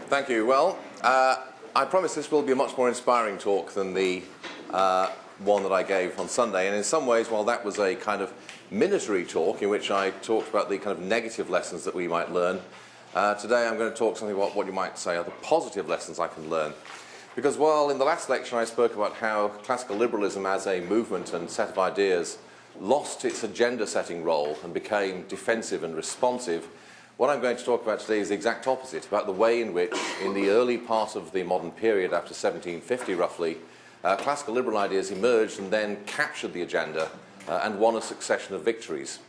Thank you. Well, I promise this will be a much more inspiring talk than the one that I gave on Sunday. And in some ways, while that was a kind of military talk in which I talked about the kind of negative lessons that we might learn, today I'm going to talk something about what you might say are the positive lessons I can learn. Because while in the last lecture I spoke about how classical liberalism as a movement and set of ideas lost its agenda-setting role and became defensive and responsive, what I'm going to talk about today is the exact opposite, about the way in which, in the early part of the modern period, after 1750 roughly, classical liberal ideas emerged and then captured the agenda and won a succession of victories.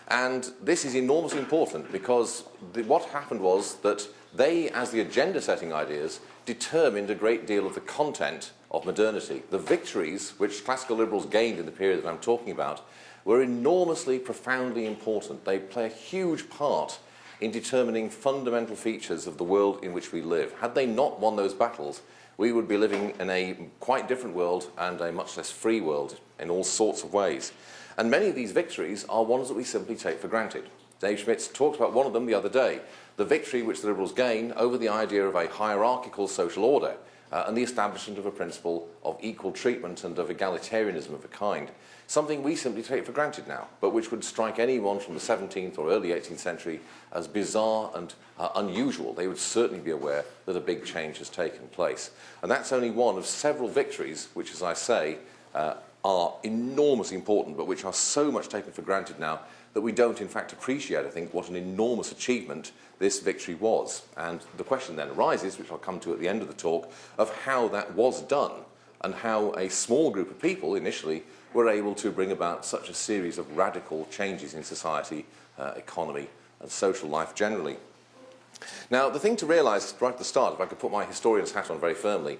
And this is enormously important because what happened was that they, as the agenda-setting ideas, determined a great deal of the content of modernity. The victories which classical liberals gained in the period that I'm talking about were enormously, profoundly important. They play a huge part in determining fundamental features of the world in which we live. Had they not won those battles, we would be living in a quite different world and a much less free world in all sorts of ways. And many of these victories are ones that we simply take for granted. Dave Schmitz talked about one of them the other day, the victory which the Liberals gained over the idea of a hierarchical social order and the establishment of a principle of equal treatment and of egalitarianism of a kind. Something we simply take for granted now, but which would strike anyone from the 17th or early 18th century as bizarre and unusual. They would certainly be aware that a big change has taken place. And that's only one of several victories which, as I say, are enormously important, but which are so much taken for granted now that we don't in fact appreciate, I think, what an enormous achievement this victory was. And the question then arises, which I'll come to at the end of the talk, of how that was done and how a small group of people initially were able to bring about such a series of radical changes in society, economy and social life generally. Now, the thing to realise right at the start, if I could put my historian's hat on very firmly,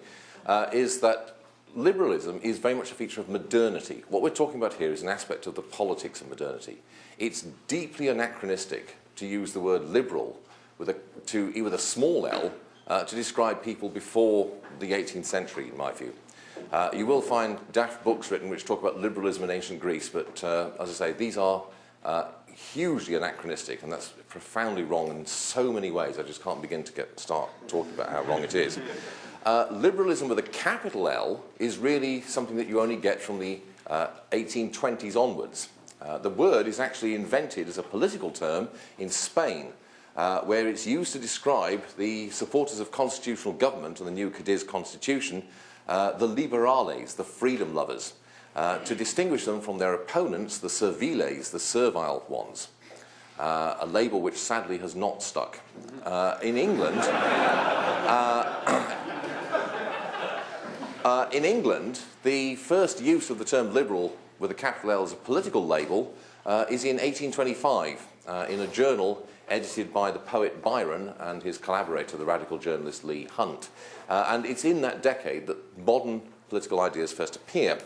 is that liberalism is very much a feature of modernity. What we're talking about here is an aspect of the politics of modernity. It's deeply anachronistic to use the word liberal with a small l to describe people before the 18th century, in my view. You will find daft books written which talk about liberalism in ancient Greece, but as I say, these are hugely anachronistic, and that's profoundly wrong in so many ways. I just can't begin to start talking about how wrong it is. Liberalism with a capital L is really something that you only get from the 1820s onwards. The word is actually invented as a political term in Spain, where it's used to describe the supporters of constitutional government and the new Cadiz constitution, the liberales, the freedom lovers, to distinguish them from their opponents, the serviles, the servile ones, a label which sadly has not stuck. In England, the first use of the term liberal with a capital L as a political label is in 1825 in a journal edited by the poet Bryn and his collaborator, the radical journalist Leigh Hunt. And it's in that decade that modern political ideas first appear.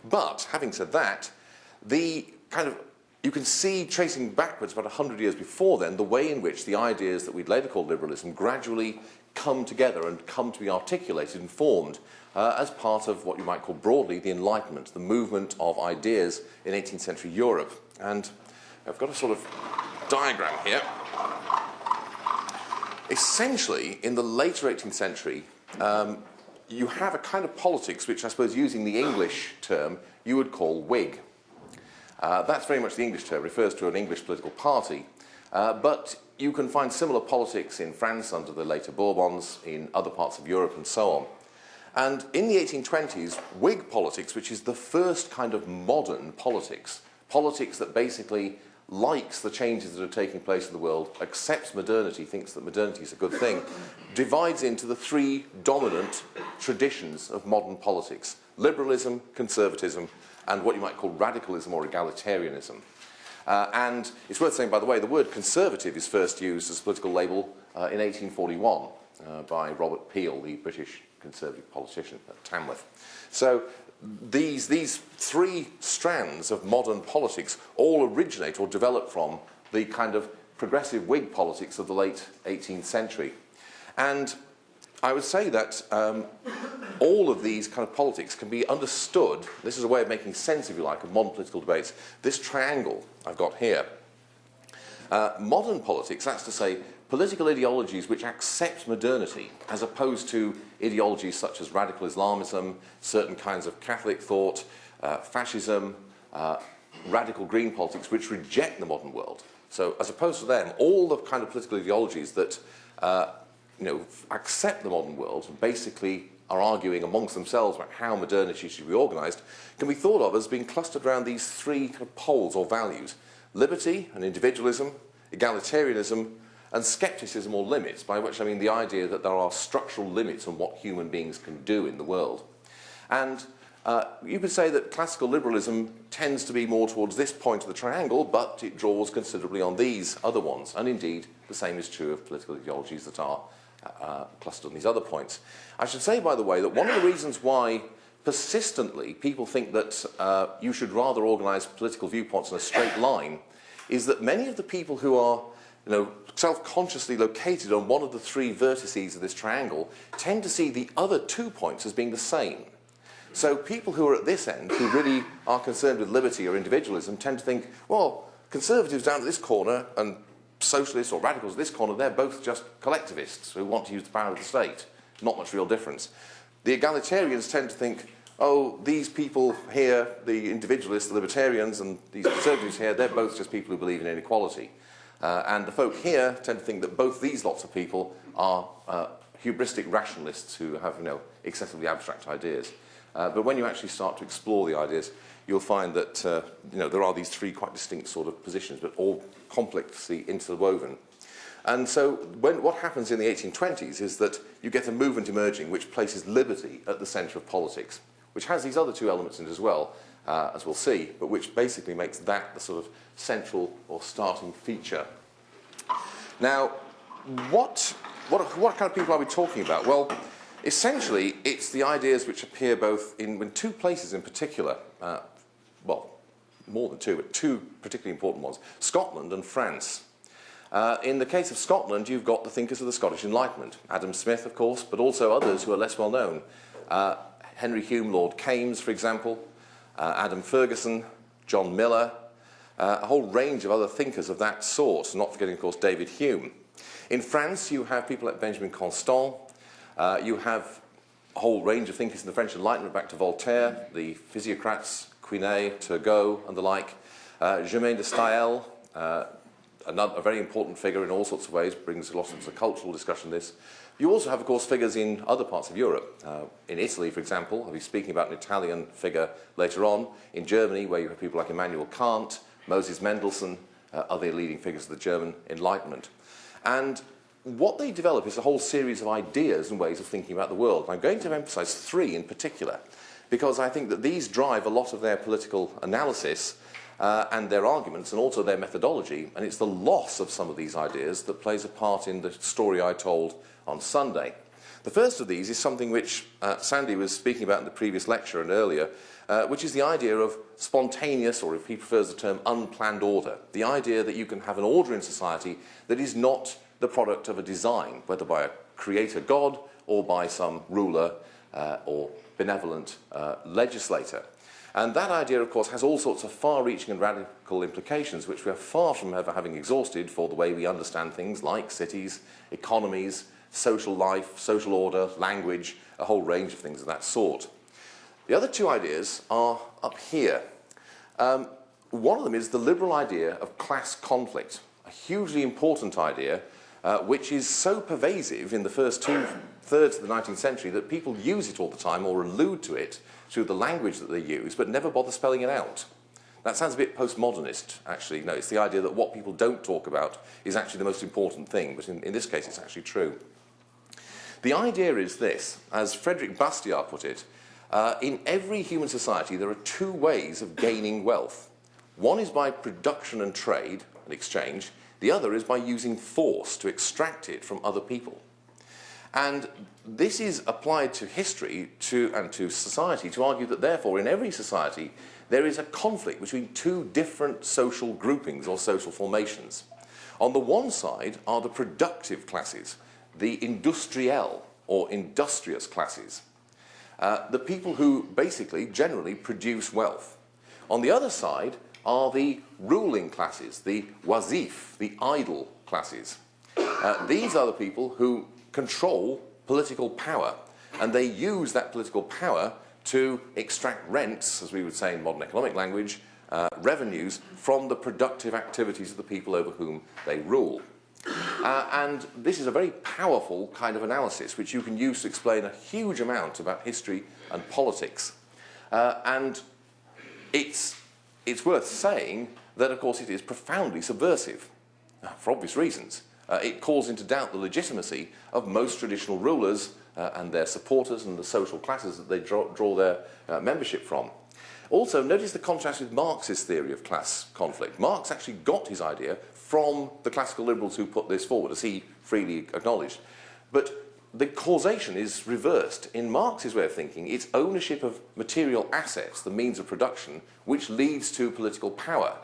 But, having said that, you can see, tracing backwards about 100 years before then, the way in which the ideas that we'd later call liberalism gradually come together and come to be articulated and formed as part of what you might call broadly the Enlightenment, the movement of ideas in 18th century Europe. And I've got a sort of diagram here. Essentially, in the later 18th century, you have a kind of politics which, I suppose, using the English term, you would call Whig. That's very much the English term, refers to an English political party. But you can find similar politics in France under the later Bourbons, in other parts of Europe and so on. And in the 1820s, Whig politics, which is the first kind of modern politics that basically likes the changes that are taking place in the world, accepts modernity, thinks that modernity is a good thing, divides into the three dominant traditions of modern politics: liberalism, conservatism, and what you might call radicalism or egalitarianism. And it's worth saying, by the way, the word conservative is first used as a political label in 1841 by Robert Peel, the British conservative politician at Tamworth. So these three strands of modern politics all originate or develop from the kind of progressive Whig politics of the late 18th century. And I would say that all of these kind of politics can be understood. This is a way of making sense, if you like, of modern political debates. This triangle I've got here Modern politics, that's to say, political ideologies which accept modernity, as opposed to ideologies such as radical Islamism, certain kinds of Catholic thought, fascism, radical green politics, which reject the modern world. So as opposed to them, all the kind of political ideologies that accept the modern world and basically are arguing amongst themselves about how modernity should be organised, can be thought of as being clustered around these three kind of poles or values: liberty and individualism, egalitarianism, and scepticism or limits, by which I mean the idea that there are structural limits on what human beings can do in the world. And you could say that classical liberalism tends to be more towards this point of the triangle, but it draws considerably on these other ones. And indeed, the same is true of political ideologies that are clustered on these other points. I should say, by the way, that one of the reasons why persistently people think that you should rather organise political viewpoints in a straight line is that many of the people who are self-consciously located on one of the three vertices of this triangle tend to see the other 2 points as being the same. So people who are at this end, who really are concerned with liberty or individualism, tend to think, well, conservatives down at this corner and socialists or radicals at this corner, they're both just collectivists who want to use the power of the state. Not much real difference. The egalitarians tend to think, oh, these people here, the individualists, the libertarians, and these conservatives here, they're both just people who believe in inequality. And the folk here tend to think that both these lots of people are hubristic rationalists who have, excessively abstract ideas. But when you actually start to explore the ideas, you'll find that there are these three quite distinct sort of positions, but all complexly interwoven. And so what happens in the 1820s is that you get a movement emerging which places liberty at the centre of politics, which has these other two elements in it as well, as we'll see, but which basically makes that the sort of central or starting feature. Now, what kind of people are we talking about? Well, essentially, it's the ideas which appear both in two places in particular, well, more than two, but two particularly important ones, Scotland and France. In the case of Scotland, you've got the thinkers of the Scottish Enlightenment, Adam Smith, of course, but also others who are less well known. Henry Hume, Lord Keynes, for example, Adam Ferguson, John Miller, a whole range of other thinkers of that sort, not forgetting, of course, David Hume. In France, you have people like Benjamin Constant. You have a whole range of thinkers in the French Enlightenment, back to Voltaire, the physiocrats, Quinet, Turgot, and the like. Germain de Staël, a very important figure in all sorts of ways, brings lots of cultural discussion this. You also have, of course, figures in other parts of Europe. In Italy, for example, I'll be speaking about an Italian figure later on. In Germany, where you have people like Immanuel Kant, Moses Mendelssohn, other leading figures of the German Enlightenment. And what they develop is a whole series of ideas and ways of thinking about the world. I'm going to emphasize three in particular, because I think that these drive a lot of their political analysis and their arguments and also their methodology, and it's the loss of some of these ideas that plays a part in the story I told on Sunday. The first of these is something which Sandy was speaking about in the previous lecture and earlier, which is the idea of spontaneous, or if he prefers the term, unplanned order. The idea that you can have an order in society that is not the product of a design, whether by a creator god or by some ruler or benevolent legislator. And that idea, of course, has all sorts of far-reaching and radical implications, which we are far from ever having exhausted for the way we understand things like cities, economies, social life, social order, language, a whole range of things of that sort. The other two ideas are up here. One of them is the liberal idea of class conflict, a hugely important idea, which is so pervasive in the first two-thirds of the 19th century that people use it all the time or allude to it through the language that they use, but never bother spelling it out. That sounds a bit postmodernist, actually. No, it's the idea that what people don't talk about is actually the most important thing, but in this case it's actually true. The idea is this, as Frederick Bastiat put it, in every human society there are two ways of gaining wealth. One is by production and trade and exchange, the other is by using force to extract it from other people. And this is applied to history and to society to argue that therefore in every society there is a conflict between two different social groupings or social formations. On the one side are the productive classes, the industriel or industrious classes, the people who basically generally produce wealth. On the other side are the ruling classes, the wazif, the idle classes. These are the people who control political power, and they use that political power to extract rents, as we would say in modern economic language, revenues from the productive activities of the people over whom they rule. And this is a very powerful kind of analysis which you can use to explain a huge amount about history and politics. And it's worth saying that, of course, it is profoundly subversive, for obvious reasons. It calls into doubt the legitimacy of most traditional rulers and their supporters and the social classes that they draw their membership from. Also, notice the contrast with Marx's theory of class conflict. Marx actually got his idea from the classical liberals who put this forward, as he freely acknowledged. But the causation is reversed. In Marx's way of thinking, it's ownership of material assets, the means of production, which leads to political power.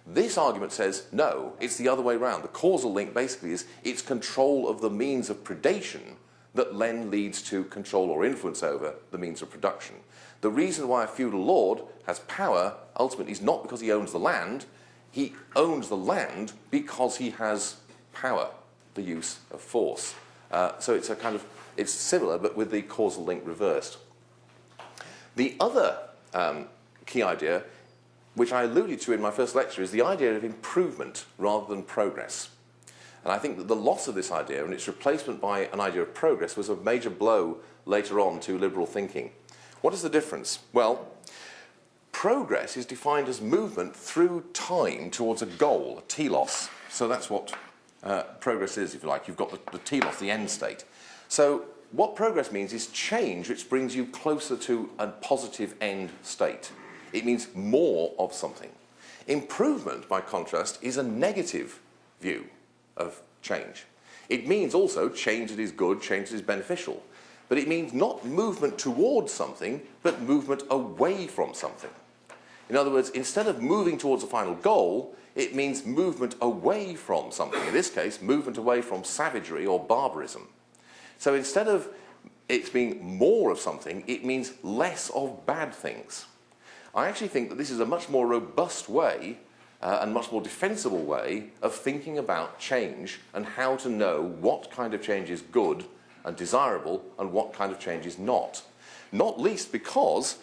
This argument says, no, it's the other way around. The causal link basically is it's control of the means of predation that then leads to control or influence over the means of production. The reason why a feudal lord has power ultimately is not because he owns the land. He owns the land because he has power, the use of force. So it's similar, but with the causal link reversed. The other key idea, which I alluded to in my first lecture, is the idea of improvement rather than progress. And I think that the loss of this idea and its replacement by an idea of progress was a major blow later on to liberal thinking. What is the difference? Well, progress is defined as movement through time towards a goal, a telos. So that's what progress is, if you like. You've got the telos, the end state. So what progress means is change which brings you closer to a positive end state. It means more of something. Improvement, by contrast, is a negative view of change. It means also change that is good, change that is beneficial. But it means not movement towards something, but movement away from something. In other words, instead of moving towards a final goal, it means movement away from something. In this case, movement away from savagery or barbarism. So instead of it being more of something, it means less of bad things. I actually think that this is a much more robust way and much more defensible way of thinking about change and how to know what kind of change is good and desirable and what kind of change is not. Not least because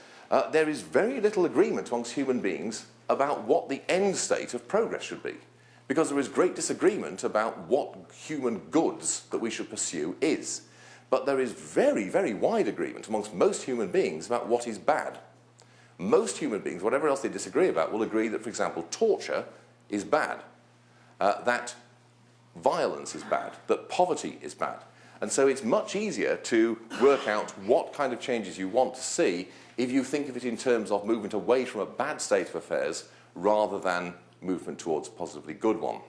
there is very little agreement amongst human beings about what the end state of progress should be. Because there is great disagreement about what human goods that we should pursue is. But there is very, very wide agreement amongst most human beings about what is bad. Most human beings, whatever else they disagree about, will agree that, for example, torture is bad, that violence is bad, that poverty is bad. And so it's much easier to work out what kind of changes you want to see if you think of it in terms of movement away from a bad state of affairs rather than movement towards a positively good one.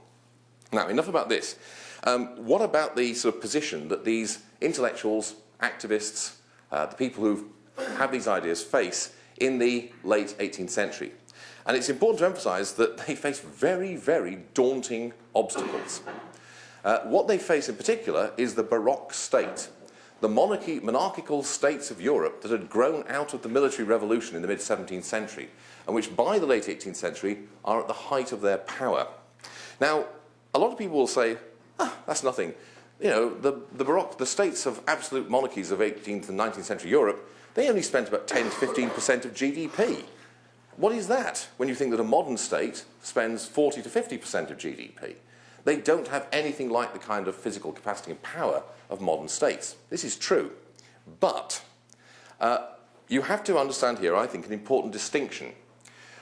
Now, enough about this. What about the sort of position that these intellectuals, activists, the people who have these ideas face in the late 18th century? And it's important to emphasize that they face very, very daunting obstacles. What they face in particular is the Baroque State, the monarchical states of Europe that had grown out of the military revolution in the mid-17th century, and which by the late 18th century are at the height of their power. Now, a lot of people will say, that's nothing. You know, the Baroque, the states of absolute monarchies of 18th and 19th century Europe, they only spent about 10 to 15% of GDP. What is that when you think that a modern state spends 40 to 50% of GDP? They don't have anything like the kind of physical capacity and power of modern states. This is true. But you have to understand here, I think, an important distinction.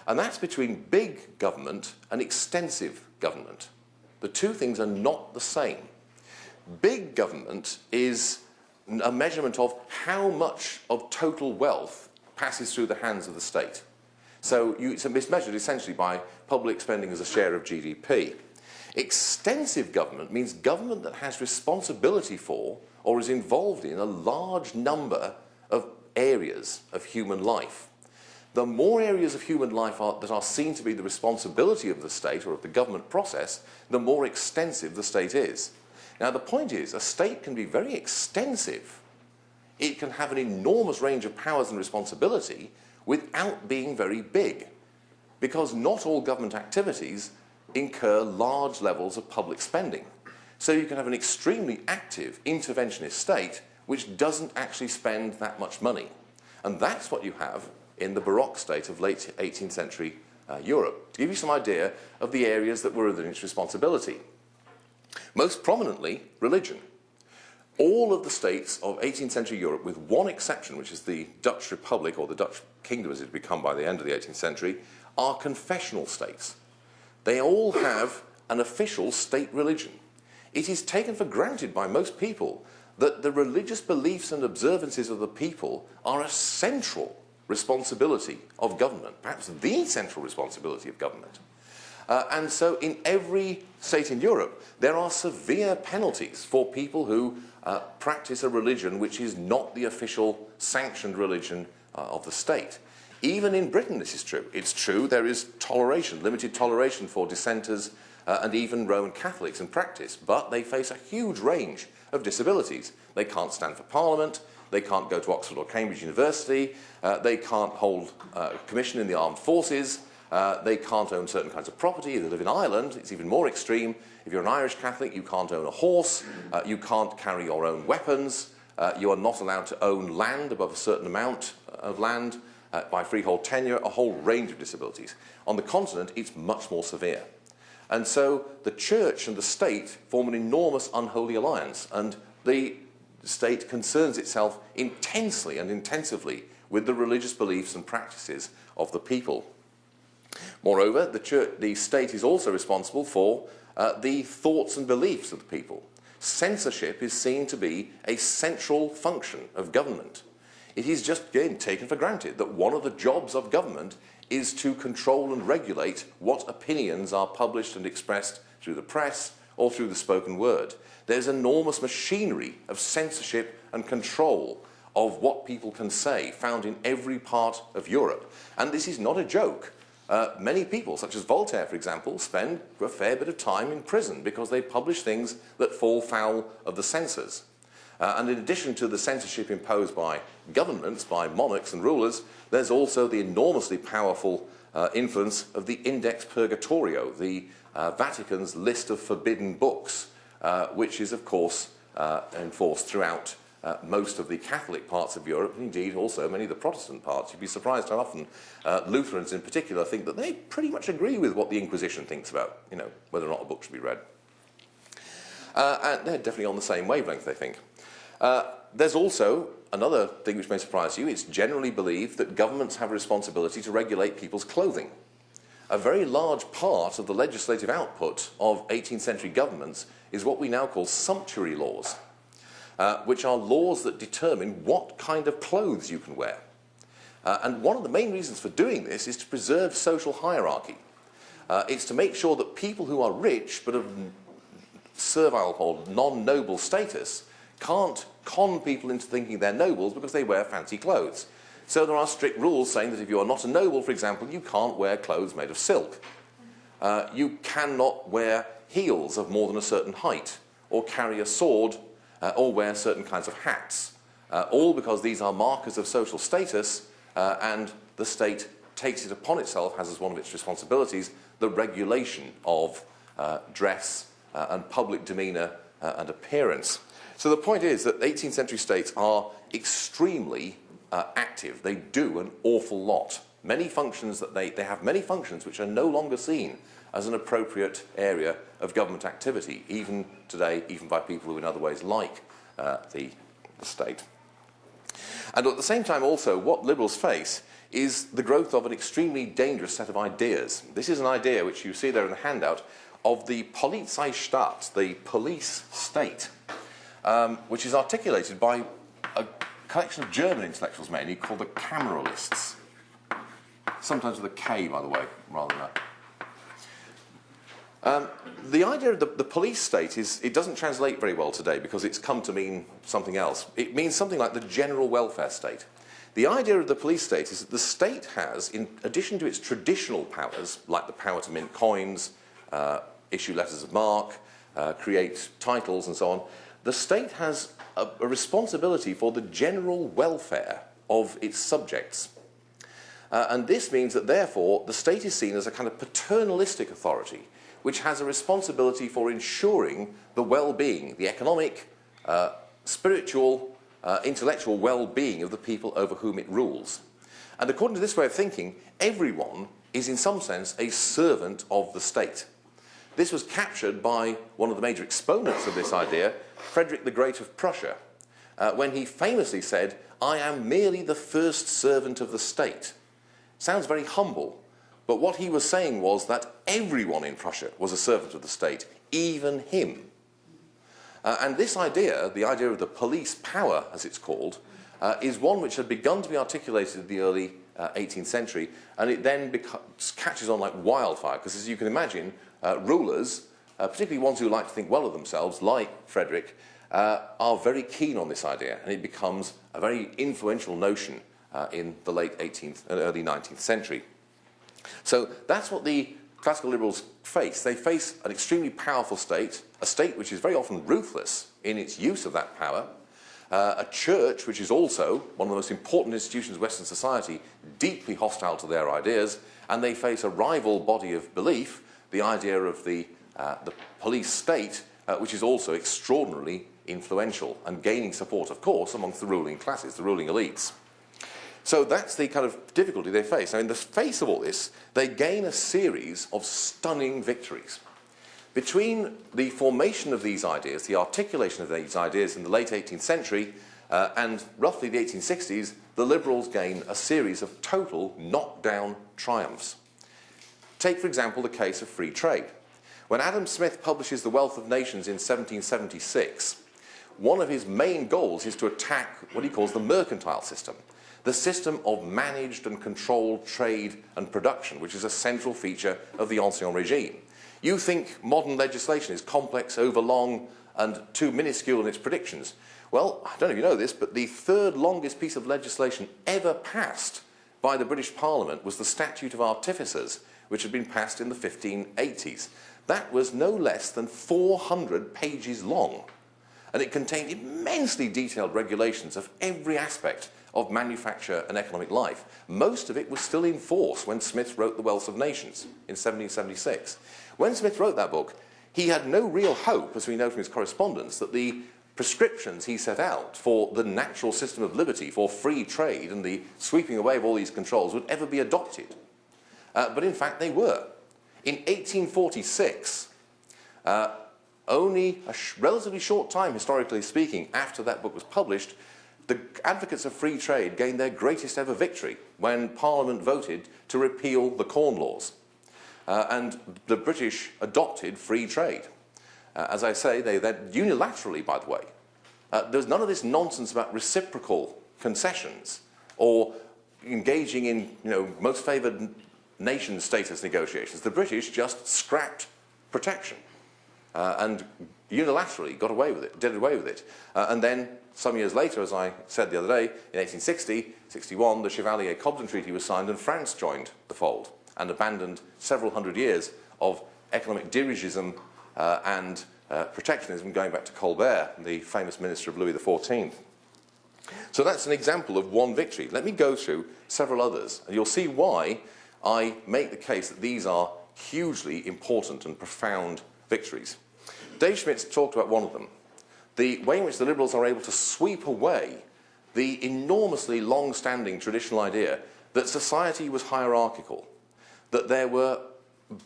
And that's between big government and extensive government. The two things are not the same. Big government is a measurement of how much of total wealth passes through the hands of the state. So it's measured essentially by public spending as a share of GDP. Extensive government means government that has responsibility for or is involved in a large number of areas of human life. The more areas of human life that are seen to be the responsibility of the state or of the government process, the more extensive the state is. Now, the point is, a state can be very extensive. It can have an enormous range of powers and responsibility without being very big. because not all government activities incur large levels of public spending. So you can have an extremely active interventionist state which doesn't actually spend that much money. And that's what you have in the Baroque state of late 18th century Europe, to give you some idea of the areas that were within its responsibility. Most prominently, religion. All of the states of 18th century Europe, with one exception, which is the Dutch Republic, or the Dutch Kingdom as it had become by the end of the 18th century, are confessional states. They all have an official state religion. It is taken for granted by most people that the religious beliefs and observances of the people are a central responsibility of government, perhaps the central responsibility of government. And so in every state in Europe, there are severe penalties for people who practice a religion which is not the official sanctioned religion of the state. Even in Britain this is true. It's true there is toleration, limited toleration for dissenters and even Roman Catholics in practice, but they face a huge range of disabilities. They can't stand for Parliament, they can't go to Oxford or Cambridge University, they can't hold a commission in the armed forces, they can't own certain kinds of property. They live in Ireland. It's even more extreme. If you're an Irish Catholic, you can't own a horse, you can't carry your own weapons, you are not allowed to own land above a certain amount of land by freehold tenure, a whole range of disabilities. On the continent, it's much more severe. And so the church and the state form an enormous unholy alliance, and the state concerns itself intensely and intensively with the religious beliefs and practices of the people. Moreover, the state is also responsible for the thoughts and beliefs of the people. Censorship is seen to be a central function of government. It is just, again, taken for granted that one of the jobs of government is to control and regulate what opinions are published and expressed through the press or through the spoken word. There's enormous machinery of censorship and control of what people can say found in every part of Europe. And this is not a joke. Many people, such as Voltaire, for example, spend a fair bit of time in prison because they publish things that fall foul of the censors. And in addition to the censorship imposed by governments, by monarchs and rulers, there's also the enormously powerful influence of the Index Purgatorio, the Vatican's list of forbidden books, which is, of course, enforced throughout most of the Catholic parts of Europe, and indeed also many of the Protestant parts. You'd be surprised how often Lutherans in particular think that they pretty much agree with what the Inquisition thinks about, whether or not a book should be read. And they're definitely on the same wavelength, they think. There's also another thing which may surprise you. It's generally believed that governments have a responsibility to regulate people's clothing. A very large part of the legislative output of 18th century governments is what we now call sumptuary laws, which are laws that determine what kind of clothes you can wear. And one of the main reasons for doing this is to preserve social hierarchy. It's to make sure that people who are rich but of servile or non-noble status can't con people into thinking they're nobles because they wear fancy clothes. So there are strict rules saying that if you are not a noble, for example, you can't wear clothes made of silk. You cannot wear heels of more than a certain height, or carry a sword, or wear certain kinds of hats. All because these are markers of social status, and the state takes it upon itself, as one of its responsibilities, the regulation of dress and public demeanour and appearance. So the point is that 18th century states are extremely active. They do an awful lot. Many functions that they have many functions which are no longer seen as an appropriate area of government activity, even today, even by people who in other ways like the state. And at the same time also, what liberals face is the growth of an extremely dangerous set of ideas. This is an idea which you see there in the handout of the Polizeistaat, the police state, which is articulated by a collection of German intellectuals mainly called the Cameralists. Sometimes with a K, by the way, rather than a... The idea of the police state it doesn't translate very well today because it's come to mean something else. It means something like the general welfare state. The idea of the police state is that the state has, in addition to its traditional powers, like the power to mint coins, issue letters of marque, create titles and so on, the state has a responsibility for the general welfare of its subjects. And this means that, therefore, the state is seen as a kind of paternalistic authority, which has a responsibility for ensuring the well-being, the economic, spiritual, intellectual well-being of the people over whom it rules. And according to this way of thinking, everyone is in some sense a servant of the state. This was captured by one of the major exponents of this idea, Frederick the Great of Prussia, when he famously said, "I am merely the first servant of the state." Sounds very humble, but what he was saying was that everyone in Prussia was a servant of the state, even him. And this idea, the idea of the police power, as it's called, is one which had begun to be articulated in the early 18th century, and it then catches on like wildfire, because as you can imagine, rulers, particularly ones who like to think well of themselves, like Frederick, are very keen on this idea, and it becomes a very influential notion in the late 18th and early 19th century. So that's what the classical liberals face. They face an extremely powerful state, a state which is very often ruthless in its use of that power, a church which is also one of the most important institutions of Western society, deeply hostile to their ideas, and they face a rival body of belief, the idea of the police state, which is also extraordinarily influential and gaining support, of course, amongst the ruling classes, the ruling elites. So that's the kind of difficulty they face. Now, in the face of all this, they gain a series of stunning victories. Between the formation of these ideas, the articulation of these ideas in the late 18th century and roughly the 1860s, the liberals gain a series of total knockdown triumphs. Take, for example, the case of free trade. When Adam Smith publishes The Wealth of Nations in 1776, one of his main goals is to attack what he calls the mercantile system, the system of managed and controlled trade and production, which is a central feature of the Ancien regime. You think modern legislation is complex, overlong, and too minuscule in its predictions. Well, I don't know if you know this, but the third longest piece of legislation ever passed by the British Parliament was the Statute of Artificers, which had been passed in the 1580s. That was no less than 400 pages long, and it contained immensely detailed regulations of every aspect of manufacture and economic life. Most of it was still in force when Smith wrote The Wealth of Nations in 1776. When Smith wrote that book, he had no real hope, as we know from his correspondence, that the prescriptions he set out for the natural system of liberty, for free trade and the sweeping away of all these controls would ever be adopted. But in fact, they were. In 1846, only a relatively short time, historically speaking, after that book was published, the advocates of free trade gained their greatest ever victory when Parliament voted to repeal the Corn Laws. And the British adopted free trade. As I say, they unilaterally, by the way. There's none of this nonsense about reciprocal concessions or engaging in, most favoured nation status negotiations. The British just scrapped protection and unilaterally got away with it, did away with it. And then some years later, as I said the other day, in 1860-61, the Chevalier-Cobden Treaty was signed and France joined the fold and abandoned several hundred years of economic dirigism and protectionism going back to Colbert, the famous minister of Louis XIV. So that's an example of one victory. Let me go through several others, and you'll see why I make the case that these are hugely important and profound victories. Dave Schmidt's talked about one of them, the way in which the liberals are able to sweep away the enormously long-standing traditional idea that society was hierarchical, that there were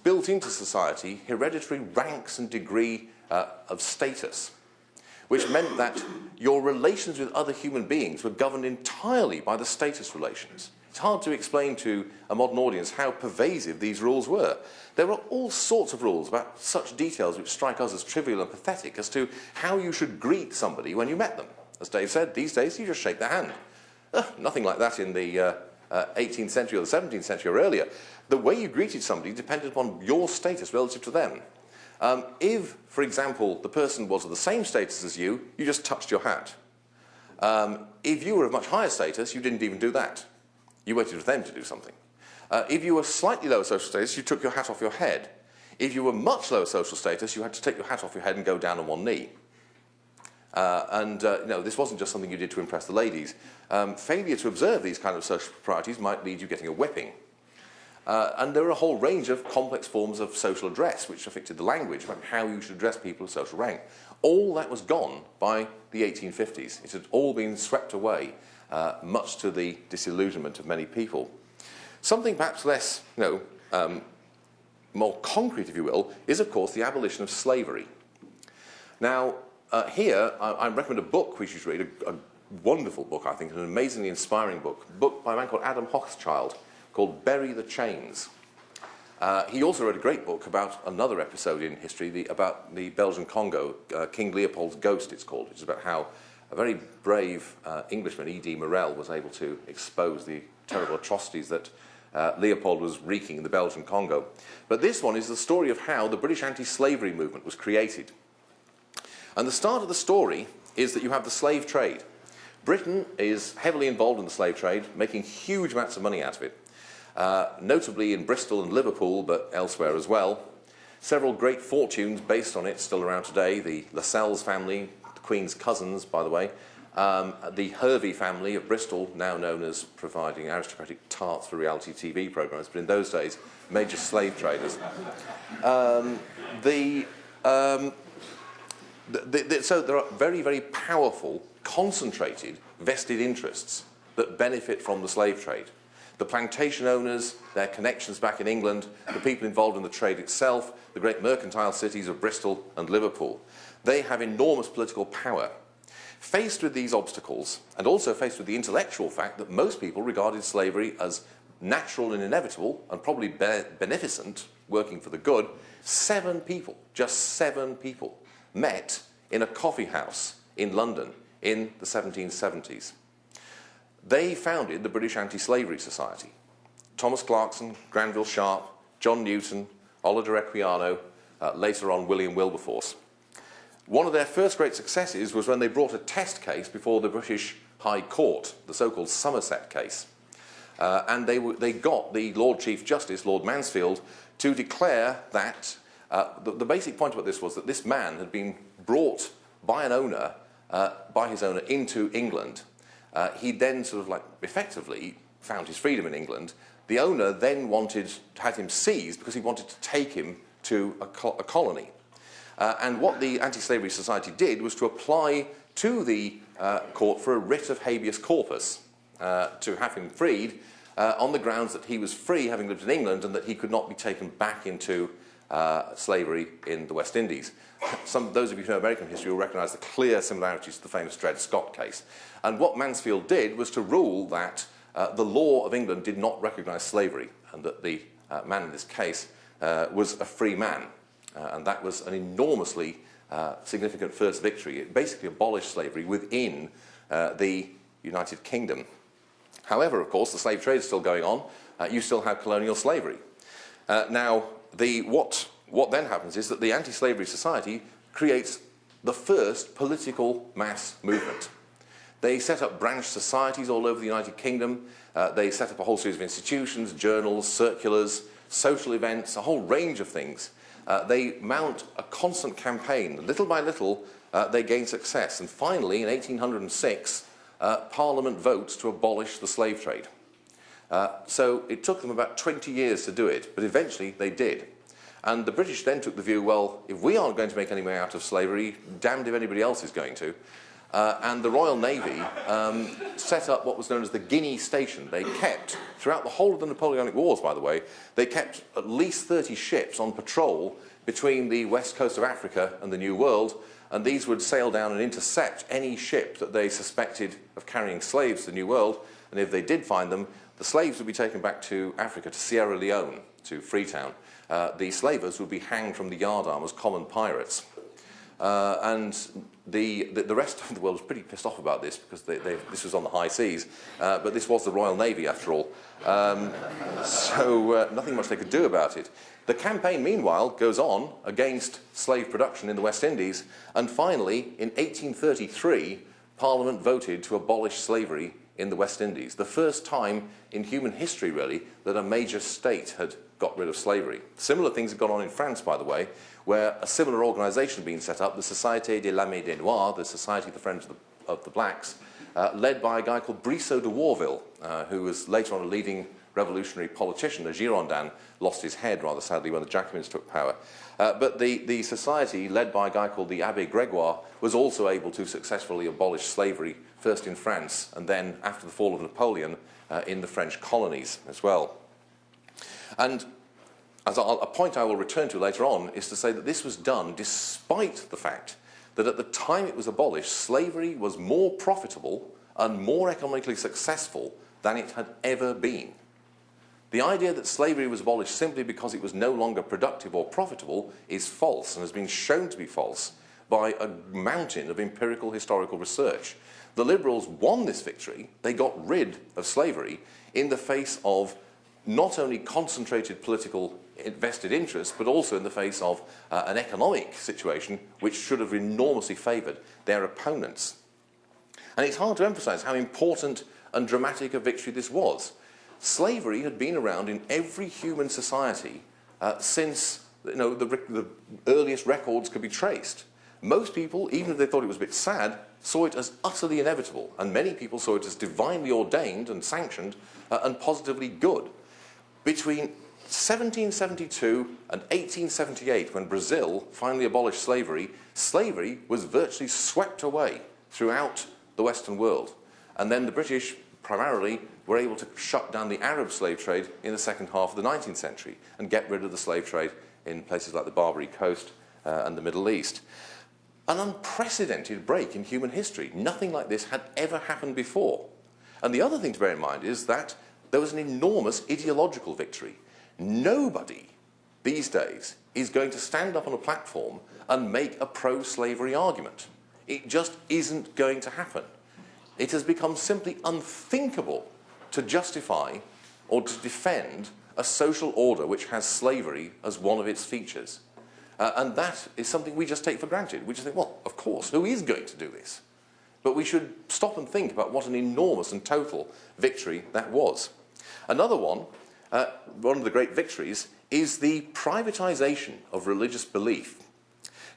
built into society hereditary ranks and degree of status, which meant that your relations with other human beings were governed entirely by the status relations. It's hard to explain to a modern audience how pervasive these rules were. There were all sorts of rules about such details which strike us as trivial and pathetic as to how you should greet somebody when you met them. As Dave said, these days you just shake their hand. Nothing like that in the 18th century or the 17th century or earlier. The way you greeted somebody depended upon your status relative to them. If, for example, the person was of the same status as you, you just touched your hat. If you were of much higher status, you didn't even do that. You waited for them to do something. If you were slightly lower social status, you took your hat off your head. If you were much lower social status, you had to take your hat off your head and go down on one knee. This wasn't just something you did to impress the ladies. Failure to observe these kind of social proprieties might lead you getting a whipping. And there were a whole range of complex forms of social address which affected the language about how you should address people of social rank. All that was gone by the 1850s. It had all been swept away, much to the disillusionment of many people. Something perhaps less, more concrete, if you will, is of course the abolition of slavery. Now, here I recommend a book which you should read, a wonderful book, I think, an amazingly inspiring book by a man called Adam Hochschild, called Bury the Chains. He also wrote a great book about another episode in history, about the Belgian Congo, King Leopold's Ghost, it's called, which is about how a very brave Englishman, E.D. Morel, was able to expose the terrible atrocities that Leopold was wreaking in the Belgian Congo. But this one is the story of how the British anti-slavery movement was created. And the start of the story is that you have the slave trade. Britain is heavily involved in the slave trade, making huge amounts of money out of it. Notably in Bristol and Liverpool, but elsewhere as well. Several great fortunes based on it still around today. The Lascelles family, the Queen's cousins, by the way. The Hervey family of Bristol, now known as providing aristocratic tarts for reality TV programmes, but in those days, major slave traders. So there are very, very powerful, concentrated, vested interests that benefit from the slave trade. The plantation owners, their connections back in England, the people involved in the trade itself, the great mercantile cities of Bristol and Liverpool, they have enormous political power. Faced with these obstacles, and also faced with the intellectual fact that most people regarded slavery as natural and inevitable, and probably beneficent, working for the good, 7 people, just 7 people, met in a coffee house in London in the 1770s. They founded the British Anti-Slavery Society. Thomas Clarkson, Granville Sharp, John Newton, Oliver Equiano, later on William Wilberforce. One of their first great successes was when they brought a test case before the British High Court, the so-called Somerset case. And they got the Lord Chief Justice, Lord Mansfield, to declare that the basic point about this was that this man had been brought by his owner into England. He then sort of effectively found his freedom in England. The owner then had him seized because he wanted to take him to a colony. And what the Anti-Slavery Society did was to apply to the court for a writ of habeas corpus to have him freed on the grounds that he was free having lived in England and that he could not be taken back into slavery in the West Indies. Those of you who know American history will recognise the clear similarities to the famous Dred Scott case. And what Mansfield did was to rule that the law of England did not recognise slavery and that the man in this case was a free man. And that was an enormously significant first victory. It basically abolished slavery within the United Kingdom. However, of course, the slave trade is still going on. You still have colonial slavery. What then happens is that the Anti-Slavery Society creates the first political mass movement. They set up branch societies all over the United Kingdom. They set up a whole series of institutions, journals, circulars, social events, a whole range of things. They mount a constant campaign. Little by little, they gain success. And finally, in 1806, Parliament votes to abolish the slave trade. So it took them about 20 years to do it, but eventually they did. And the British then took the view, well, if we aren't going to make any money out of slavery, damned if anybody else is going to. And the Royal Navy set up what was known as the Guinea Station. They kept, throughout the whole of the Napoleonic Wars, by the way, they kept at least 30 ships on patrol between the west coast of Africa and the New World, and these would sail down and intercept any ship that they suspected of carrying slaves to the New World, and if they did find them, the slaves would be taken back to Africa, to Sierra Leone, to Freetown. The slavers would be hanged from the yardarm as common pirates. And the rest of the world was pretty pissed off about this because this was on the high seas, but this was the Royal Navy after all. So nothing much they could do about it. The campaign, meanwhile, goes on against slave production in the West Indies, and finally, in 1833, Parliament voted to abolish slavery in the West Indies. The first time in human history, really, that a major state had got rid of slavery. Similar things have gone on in France, by the way, where a similar organisation had been set up, the Société de l'Amie des Noirs, the Society of the Friends of the Blacks, led by a guy called Brissot de Warville, who was later on a leading revolutionary politician. A Girondin lost his head rather sadly when the Jacobins took power. But the society, led by a guy called the Abbé Grégoire, was also able to successfully abolish slavery, first in France and then, after the fall of Napoleon, in the French colonies as well. And a point I will return to later on is to say that this was done despite the fact that at the time it was abolished, slavery was more profitable and more economically successful than it had ever been. The idea that slavery was abolished simply because it was no longer productive or profitable is false and has been shown to be false by a mountain of empirical historical research. The Liberals won this victory. They got rid of slavery in the face of not only concentrated political vested interests, but also in the face of an economic situation which should have enormously favoured their opponents. And it's hard to emphasise how important and dramatic a victory this was. Slavery had been around in every human society since the earliest records could be traced. Most people, even if they thought it was a bit sad, saw it as utterly inevitable, and many people saw it as divinely ordained and sanctioned and positively good. Between 1772 and 1878, when Brazil finally abolished slavery, slavery was virtually swept away throughout the Western world. And then the British primarily were able to shut down the Arab slave trade in the second half of the 19th century and get rid of the slave trade in places like the Barbary Coast and the Middle East. An unprecedented break in human history. Nothing like this had ever happened before. And the other thing to bear in mind is that there was an enormous ideological victory. Nobody these days is going to stand up on a platform and make a pro-slavery argument. It just isn't going to happen. It has become simply unthinkable to justify or to defend a social order which has slavery as one of its features. And that is something we just take for granted. We just think, well, of course, who is going to do this? But we should stop and think about what an enormous and total victory that was. Another one of the great victories, is the privatization of religious belief.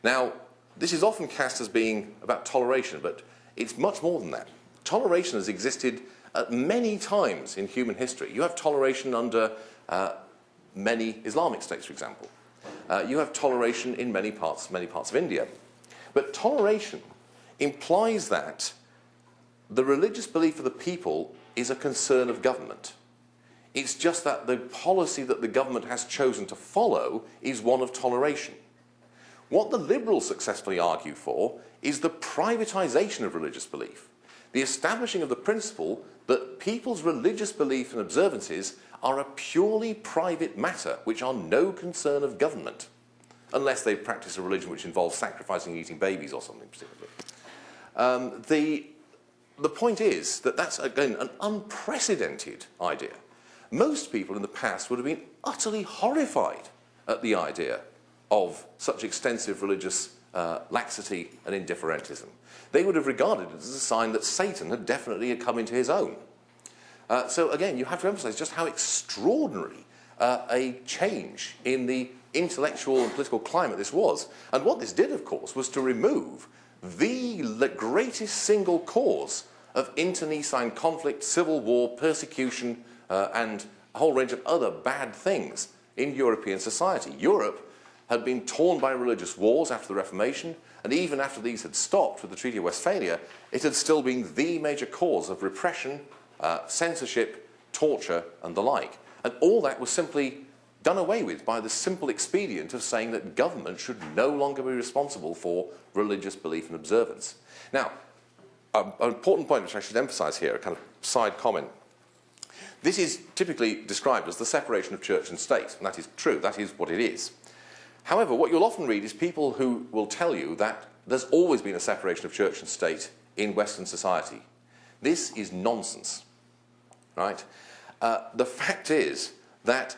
Now, this is often cast as being about toleration, but it's much more than that. Toleration has existed at many times in human history. You have toleration under many Islamic states, for example. You have toleration in many parts of India. But toleration implies that the religious belief of the people is a concern of government. It's just that the policy that the government has chosen to follow is one of toleration. What the Liberals successfully argue for is the privatization of religious belief, the establishing of the principle that people's religious belief and observances are a purely private matter which are no concern of government, unless they practice a religion which involves sacrificing and eating babies or something specifically. The point is that that's, again, an unprecedented idea. Most people in the past would have been utterly horrified at the idea of such extensive religious laxity and indifferentism. They would have regarded it as a sign that Satan had definitely come into his own. So again, you have to emphasize just how extraordinary a change in the intellectual and political climate this was. And what this did, of course, was to remove the greatest single cause of internecine conflict, civil war, persecution, and a whole range of other bad things in European society. Europe had been torn by religious wars after the Reformation, and even after these had stopped with the Treaty of Westphalia, it had still been the major cause of repression, censorship, torture, and the like. And all that was simply done away with by the simple expedient of saying that government should no longer be responsible for religious belief and observance. Now, an important point which I should emphasize here, a kind of side comment. This is typically described as the separation of church and state, and that is true, that is what it is. However, what you'll often read is people who will tell you that there's always been a separation of church and state in Western society. This is nonsense, right? The fact is that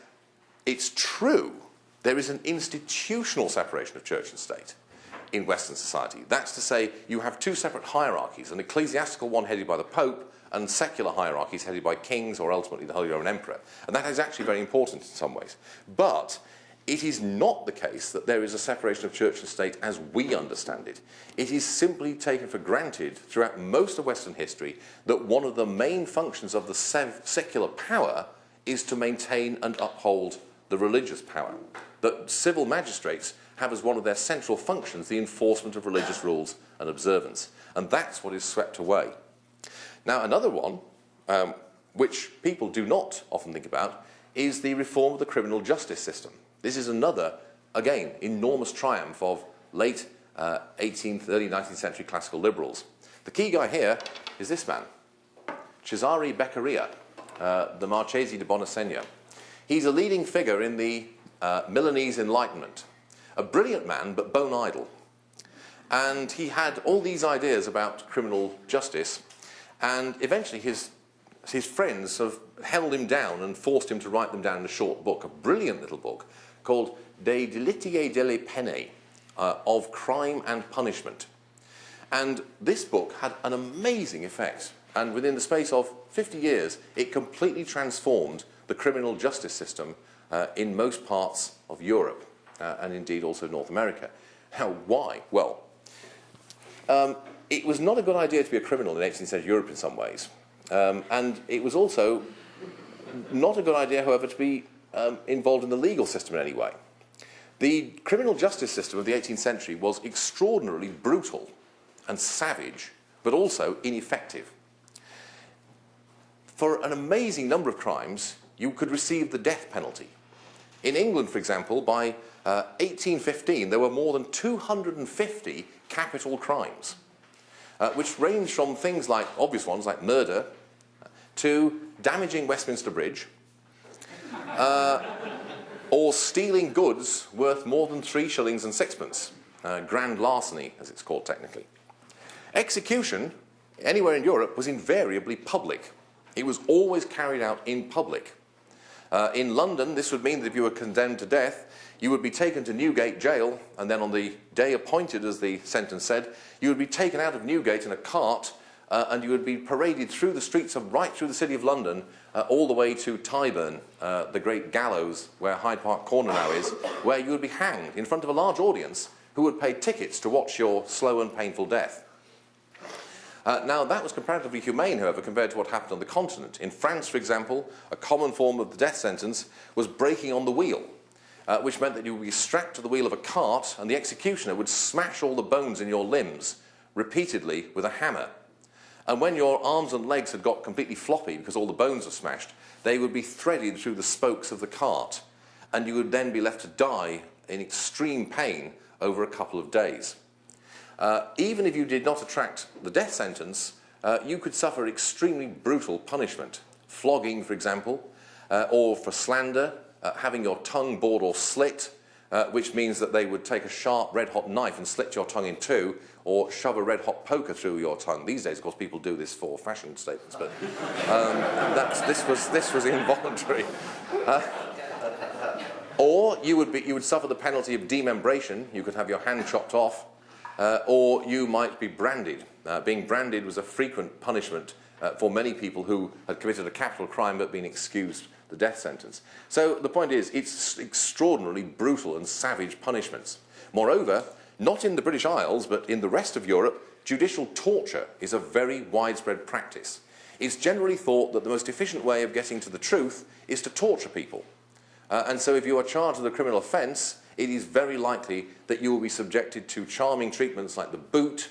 it's true there is an institutional separation of church and state in Western society. That's to say, you have two separate hierarchies, an ecclesiastical one headed by the Pope and secular hierarchies headed by kings or ultimately the Holy Roman Emperor. And that is actually very important in some ways. But it is not the case that there is a separation of church and state as we understand it. It is simply taken for granted throughout most of Western history that one of the main functions of the secular power is to maintain and uphold the religious power. That civil magistrates have as one of their central functions the enforcement of religious rules and observance. And that's what is swept away. Now, another one, which people do not often think about, is the reform of the criminal justice system. This is another, again, enormous triumph of late 18th, early 19th century classical liberals. The key guy here is this man, Cesare Beccaria, the Marchese di Buonasegno. He's a leading figure in the Milanese Enlightenment. A brilliant man, but bone idle. And he had all these ideas about criminal justice, and eventually his friends have held him down and forced him to write them down in a short book, a brilliant little book, called De Delitti delle Pene, of Crime and Punishment. And this book had an amazing effect, and within the space of 50 years, it completely transformed the criminal justice system in most parts of Europe, and indeed also North America. Now, why? Well, it was not a good idea to be a criminal in 18th century Europe in some ways. And it was also not a good idea, however, to be involved in the legal system in any way. The criminal justice system of the 18th century was extraordinarily brutal and savage, but also ineffective. For an amazing number of crimes, you could receive the death penalty. In England, for example, by 1815, there were more than 250 capital crimes, which ranged from things like, obvious ones like murder, to damaging Westminster Bridge, or stealing goods worth more than 3 shillings and sixpence, grand larceny, as it's called technically. Execution, anywhere in Europe, was invariably public. It was always carried out in public. In London, this would mean that if you were condemned to death, you would be taken to Newgate Jail, and then on the day appointed, as the sentence said, you would be taken out of Newgate in a cart, and you would be paraded through the streets of right through the city of London, all the way to Tyburn, the great gallows where Hyde Park Corner now is, where you would be hanged in front of a large audience who would pay tickets to watch your slow and painful death. Now, that was comparatively humane, however, compared to what happened on the continent. In France, for example, a common form of the death sentence was breaking on the wheel, which meant that you would be strapped to the wheel of a cart, and the executioner would smash all the bones in your limbs repeatedly with a hammer. And when your arms and legs had got completely floppy because all the bones were smashed, they would be threaded through the spokes of the cart, and you would then be left to die in extreme pain over a couple of days. Even if you did not attract the death sentence, you could suffer extremely brutal punishment. Flogging, for example, or for slander, having your tongue bored or slit, which means that they would take a sharp red-hot knife and slit your tongue in two, or shove a red-hot poker through your tongue. These days, of course, people do this for fashion statements, but this was involuntary. Or you would suffer the penalty of demembration. You could have your hand chopped off. Or you might be branded. Being branded was a frequent punishment for many people who had committed a capital crime but been excused the death sentence. So the point is, it's extraordinarily brutal and savage punishments. Moreover, not in the British Isles, but in the rest of Europe, judicial torture is a very widespread practice. It's generally thought that the most efficient way of getting to the truth is to torture people. And so if you are charged with a criminal offence, it is very likely that you will be subjected to charming treatments like the boot,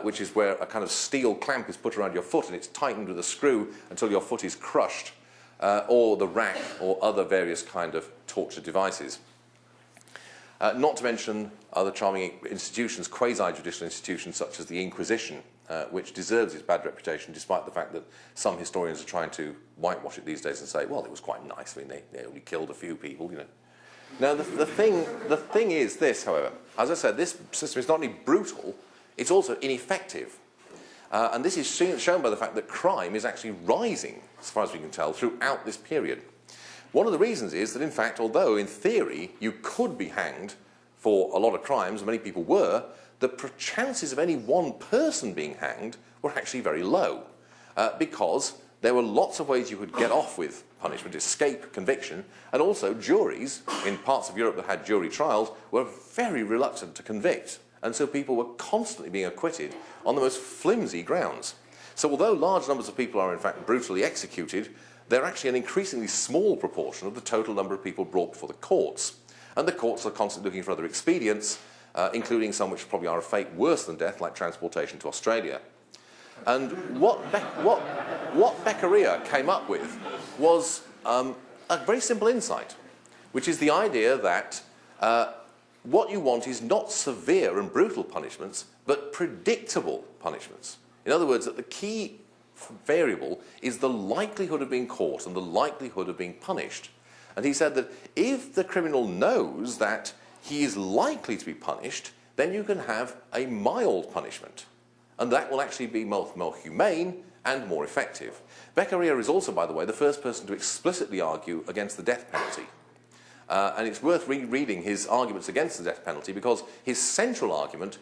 which is where a kind of steel clamp is put around your foot and it's tightened with a screw until your foot is crushed, or the rack, or other various kind of torture devices. Not to mention other charming institutions, quasi-judicial institutions such as the Inquisition, which deserves its bad reputation, despite the fact that some historians are trying to whitewash it these days and say, well, it was quite nice. I mean, they only killed a few people, you know. Now, the thing is this, however. As I said, this system is not only brutal, it's also ineffective. And this is shown by the fact that crime is actually rising, as far as we can tell, throughout this period. One of the reasons is that, in fact, although in theory you could be hanged for a lot of crimes, and many people were, the chances of any one person being hanged were actually very low. because there were lots of ways you could get off with punishment, escape conviction, and also juries in parts of Europe that had jury trials were very reluctant to convict, and so people were constantly being acquitted on the most flimsy grounds. So although large numbers of people are in fact brutally executed, they're actually an increasingly small proportion of the total number of people brought before the courts. And the courts are constantly looking for other expedients, including some which probably are a fate worse than death, like transportation to Australia. And what Beccaria came up with was a very simple insight, which is the idea that what you want is not severe and brutal punishments, but predictable punishments. In other words, that the key variable is the likelihood of being caught and the likelihood of being punished. And he said that if the criminal knows that he is likely to be punished, then you can have a mild punishment. And that will actually be more humane and more effective. Beccaria is also, by the way, the first person to explicitly argue against the death penalty. And it's worth rereading his arguments against the death penalty, because his central argument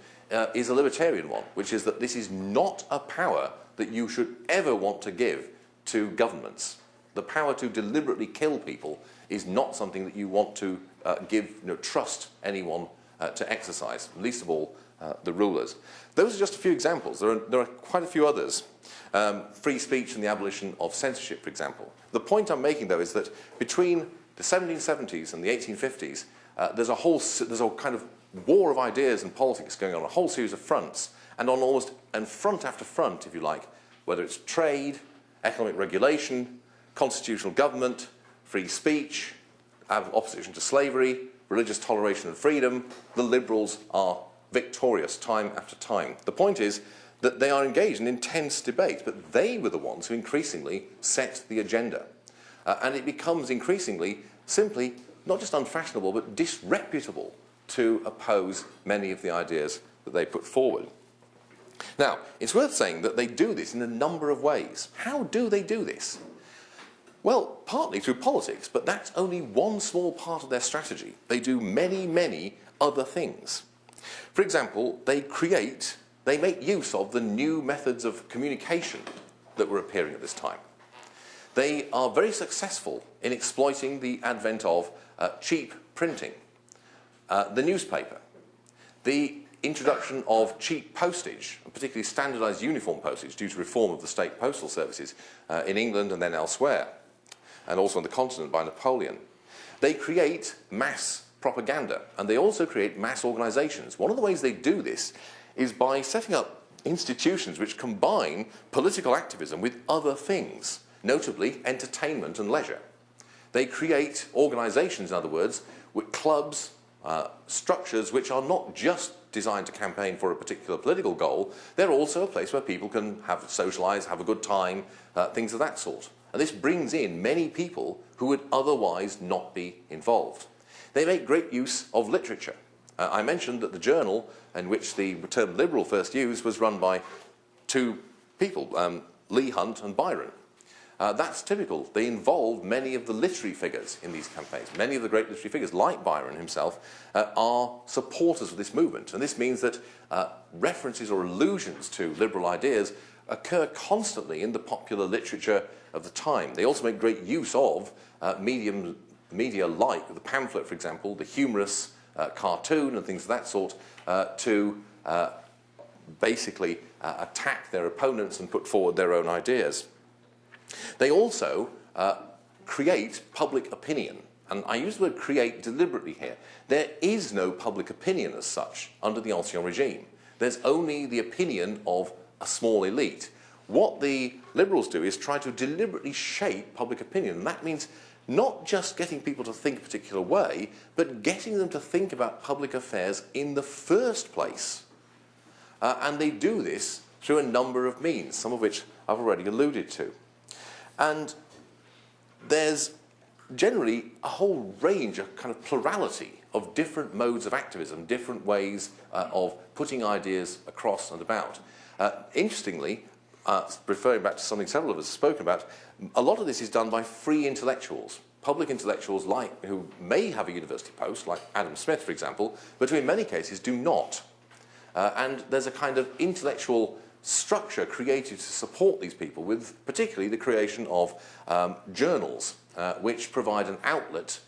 is a libertarian one, which is that this is not a power that you should ever want to give to governments. The power to deliberately kill people is not something that you want to trust anyone to exercise, least of all the rulers. Those are just a few examples. There are quite a few others. Free speech and the abolition of censorship, for example. The point I'm making, though, is that between the 1770s and the 1850s, there's a kind of war of ideas and politics going on a whole series of fronts, and front after front, if you like, whether it's trade, economic regulation, constitutional government, free speech, opposition to slavery, religious toleration and freedom, the liberals are victorious time after time. The point is that they are engaged in intense debate, but they were the ones who increasingly set the agenda. And it becomes increasingly simply not just unfashionable, but disreputable to oppose many of the ideas that they put forward. Now, it's worth saying that they do this in a number of ways. How do they do this? Well, partly through politics, but that's only one small part of their strategy. They do many, many other things. For example, they make use of the new methods of communication that were appearing at this time. They are very successful in exploiting the advent of cheap printing, the newspaper, the introduction of cheap postage, particularly standardised uniform postage due to reform of the state postal services in England and then elsewhere, and also on the continent by Napoleon. They create mass propaganda, and they also create mass organisations. One of the ways they do this is by setting up institutions which combine political activism with other things, notably entertainment and leisure. They create organisations, in other words, with clubs, structures which are not just designed to campaign for a particular political goal. They're also a place where people can socialise, have a good time, things of that sort. And this brings in many people who would otherwise not be involved. They make great use of literature. I mentioned that the journal in which the term liberal first used was run by two people, Leigh Hunt and Byron. That's typical. They involve many of the literary figures in these campaigns. Many of the great literary figures, like Byron himself, are supporters of this movement. And this means that references or allusions to liberal ideas occur constantly in the popular literature of the time. They also make great use of media like the pamphlet, for example, the humorous cartoon and things of that sort, to basically attack their opponents and put forward their own ideas. They also create public opinion. And I use the word create deliberately here. There is no public opinion as such under the Ancien regime. There's only the opinion of a small elite. What the liberals do is try to deliberately shape public opinion. And that means not just getting people to think a particular way, but getting them to think about public affairs in the first place. And they do this through a number of means, some of which I've already alluded to. And there's generally a whole range, a kind of plurality of different modes of activism, different ways of putting ideas across and about. Interestingly, referring back to something several of us have spoken about, a lot of this is done by free intellectuals, public intellectuals who may have a university post, like Adam Smith, for example, but who in many cases do not. And there's a kind of intellectual structure created to support these people, with particularly the creation of journals, which provide an outlet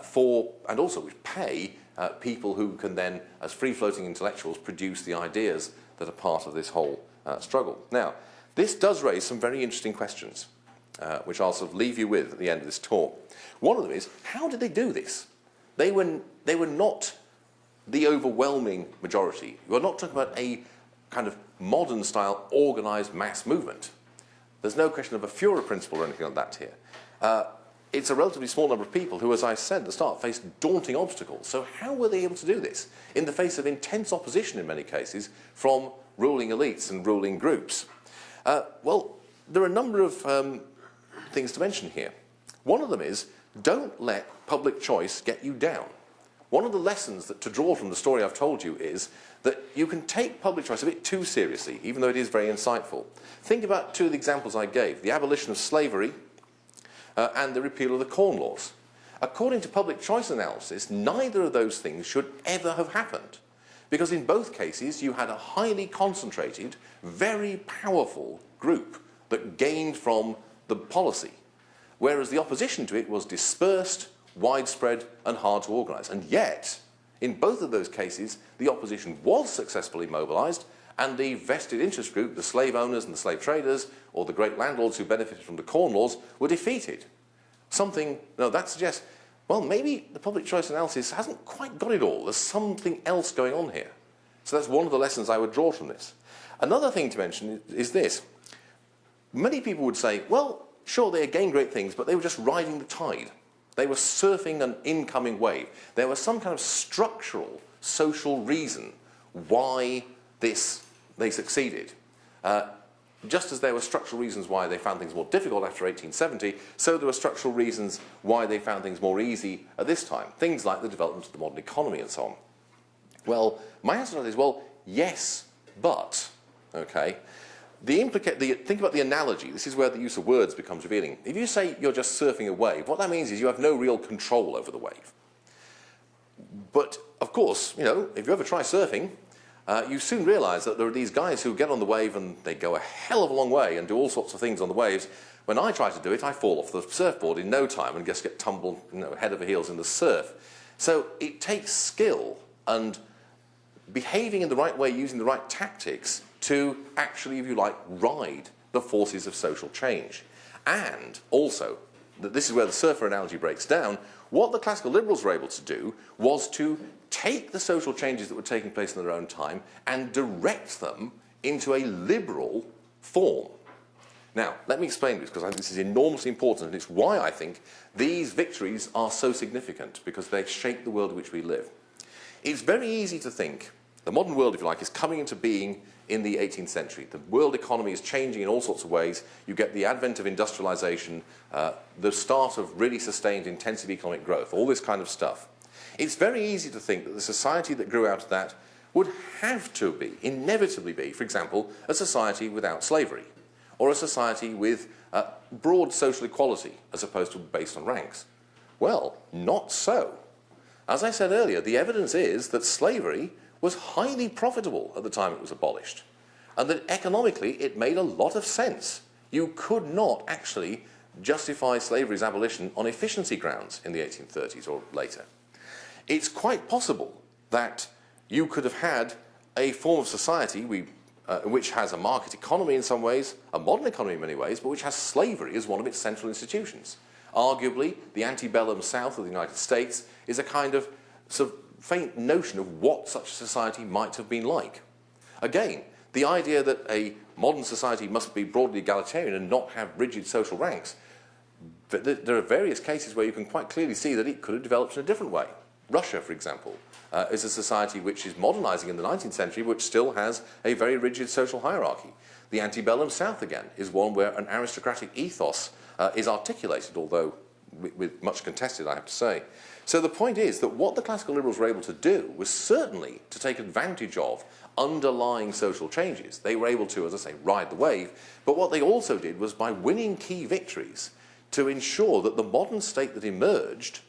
for, and also which pay people who can then, as free-floating intellectuals, produce the ideas that are part of this whole struggle. Now, this does raise some very interesting questions, which I'll sort of leave you with at the end of this talk. One of them is, how did they do this? They were not the overwhelming majority. We're not talking about a kind of modern-style organised mass movement. There's no question of a Führer principle or anything like that here. It's a relatively small number of people who, as I said at the start, faced daunting obstacles. So how were they able to do this in the face of intense opposition, in many cases, from ruling elites and ruling groups? Well, there are a number of things to mention here. One of them is, don't let public choice get you down. One of the lessons that to draw from the story I've told you is that you can take public choice a bit too seriously, even though it is very insightful. Think about two of the examples I gave, the abolition of slavery and the repeal of the Corn Laws. According to public choice analysis, neither of those things should ever have happened, because in both cases you had a highly concentrated, very powerful group that gained from the policy, whereas the opposition to it was dispersed, widespread and hard to organise. And yet, in both of those cases, the opposition was successfully mobilised, and the vested interest group, the slave owners and the slave traders, or the great landlords who benefited from the Corn Laws, were defeated. That suggests, well, maybe the public choice analysis hasn't quite got it all. There's something else going on here. So that's one of the lessons I would draw from this. Another thing to mention is this. Many people would say, well, sure, they gained great things, but they were just riding the tide. They were surfing an incoming wave. There was some kind of structural social reason why they succeeded. Just as there were structural reasons why they found things more difficult after 1870, so there were structural reasons why they found things more easy at this time. Things like the development of the modern economy and so on. Well, my answer to that is, well, yes, but, okay. Think about the analogy. This is where the use of words becomes revealing. If you say you're just surfing a wave, what that means is you have no real control over the wave. But, of course, if you ever try surfing, you soon realise that there are these guys who get on the wave and they go a hell of a long way and do all sorts of things on the waves. When I try to do it, I fall off the surfboard in no time and just get tumbled head over heels in the surf. So it takes skill and behaving in the right way, using the right tactics to actually, if you like, ride the forces of social change. And also, this is where the surfer analogy breaks down, what the classical liberals were able to do was to take the social changes that were taking place in their own time and direct them into a liberal form. Now, let me explain this, because I think this is enormously important, and it's why I think these victories are so significant, because they shape the world in which we live. It's very easy to think the modern world, if you like, is coming into being in the 18th century. The world economy is changing in all sorts of ways. You get the advent of industrialization, the start of really sustained intensive economic growth, all this kind of stuff. It's very easy to think that the society that grew out of that would have to be, inevitably be, for example, a society without slavery, or a society with broad social equality as opposed to based on ranks. Well, not so. As I said earlier, the evidence is that slavery was highly profitable at the time it was abolished, and that economically it made a lot of sense. You could not actually justify slavery's abolition on efficiency grounds in the 1830s or later. It's quite possible that you could have had a form of society which has a market economy in some ways, a modern economy in many ways, but which has slavery as one of its central institutions. Arguably, the antebellum South of the United States is a kind of sort of faint notion of what such a society might have been like. Again, the idea that a modern society must be broadly egalitarian and not have rigid social ranks, but there are various cases where you can quite clearly see that it could have developed in a different way. Russia, for example, is a society which is modernizing in the 19th century, which still has a very rigid social hierarchy. The antebellum South, again, is one where an aristocratic ethos is articulated, although with much contested, I have to say. So the point is that what the classical liberals were able to do was certainly to take advantage of underlying social changes. They were able to, as I say, ride the wave, but what they also did was, by winning key victories, to ensure that the modern state that emerged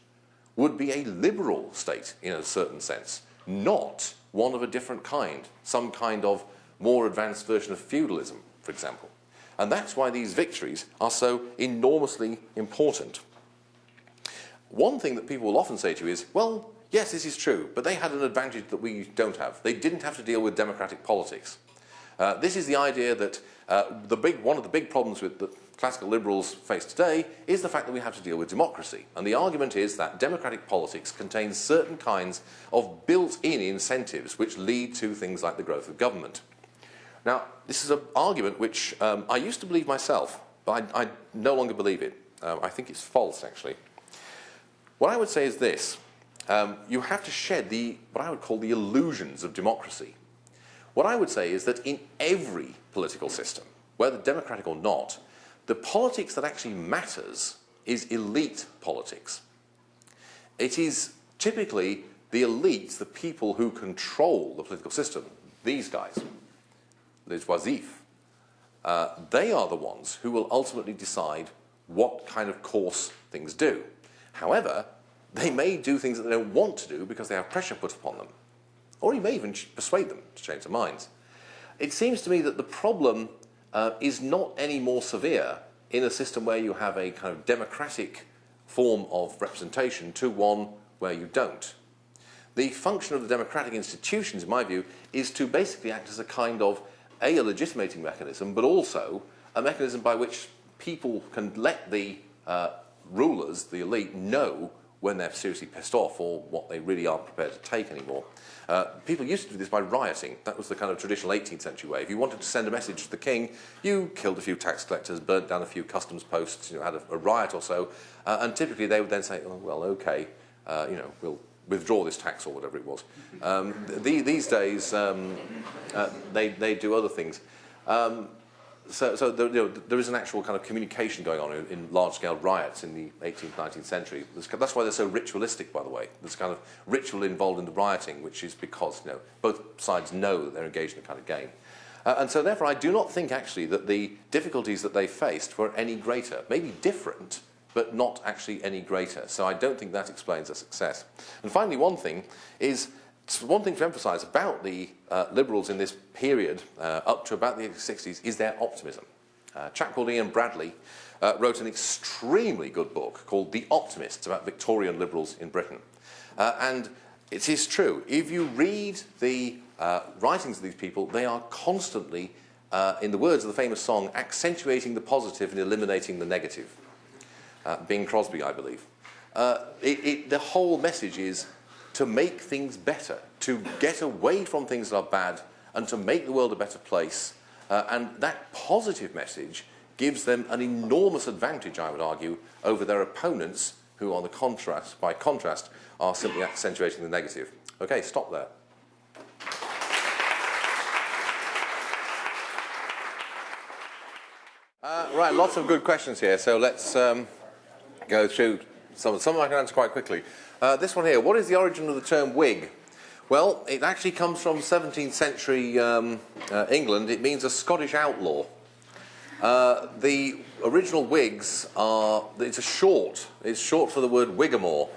would be a liberal state in a certain sense, not one of a different kind, some kind of more advanced version of feudalism, for example. And that's why these victories are so enormously important. One thing that people will often say to you is, well, yes, this is true, but they had an advantage that we don't have. They didn't have to deal with democratic politics. This is the idea that one of the big problems with that classical liberals face today is the fact that we have to deal with democracy. And the argument is that democratic politics contains certain kinds of built-in incentives which lead to things like the growth of government. Now, this is an argument which I used to believe myself, but I no longer believe it. I think it's false, actually. What I would say is this. You have to shed what I would call the illusions of democracy. What I would say is that in every political system, whether democratic or not, the politics that actually matters is elite politics. It is typically the elites, the people who control the political system, these guys, les oisifs, they are the ones who will ultimately decide what kind of course things do. However, they may do things that they don't want to do because they have pressure put upon them. Or you may even persuade them to change their minds. It seems to me that the problem is not any more severe in a system where you have a kind of democratic form of representation to one where you don't. The function of the democratic institutions, in my view, is to basically act as a kind of a legitimating mechanism, but also a mechanism by which people can let the rulers, the elite, know when they're seriously pissed off or what they really aren't prepared to take anymore. People used to do this by rioting. That was the kind of traditional 18th century way. If you wanted to send a message to the king, you killed a few tax collectors, burnt down a few customs posts, had a riot or so, and typically they would then say, oh, well, okay, we'll withdraw this tax or whatever it was. These days, they do other things. So there is an actual kind of communication going on in large-scale riots in the 18th, 19th century. That's why they're so ritualistic, by the way. There's kind of ritual involved in the rioting, which is because both sides know that they're engaged in a kind of game. And so therefore I do not think actually that the difficulties that they faced were any greater. Maybe different, but not actually any greater. So I don't think that explains their success. And finally, one thing to emphasise about the Liberals in this period, up to about the 60s, is their optimism. A chap called Ian Bradley wrote an extremely good book called The Optimists about Victorian Liberals in Britain. And it is true, if you read the writings of these people, they are constantly, in the words of the famous song, accentuating the positive and eliminating the negative. Bing Crosby, I believe. The whole message is to make things better, to get away from things that are bad and to make the world a better place. And that positive message gives them an enormous advantage, I would argue, over their opponents who, by contrast, are simply accentuating the negative. Okay, stop there. Right, lots of good questions here, so let's go through some of them I can answer quite quickly. This one here, what is the origin of the term Whig? Well, it actually comes from 17th century England. It means a Scottish outlaw. The original Whigs it's short for the word Whigamore.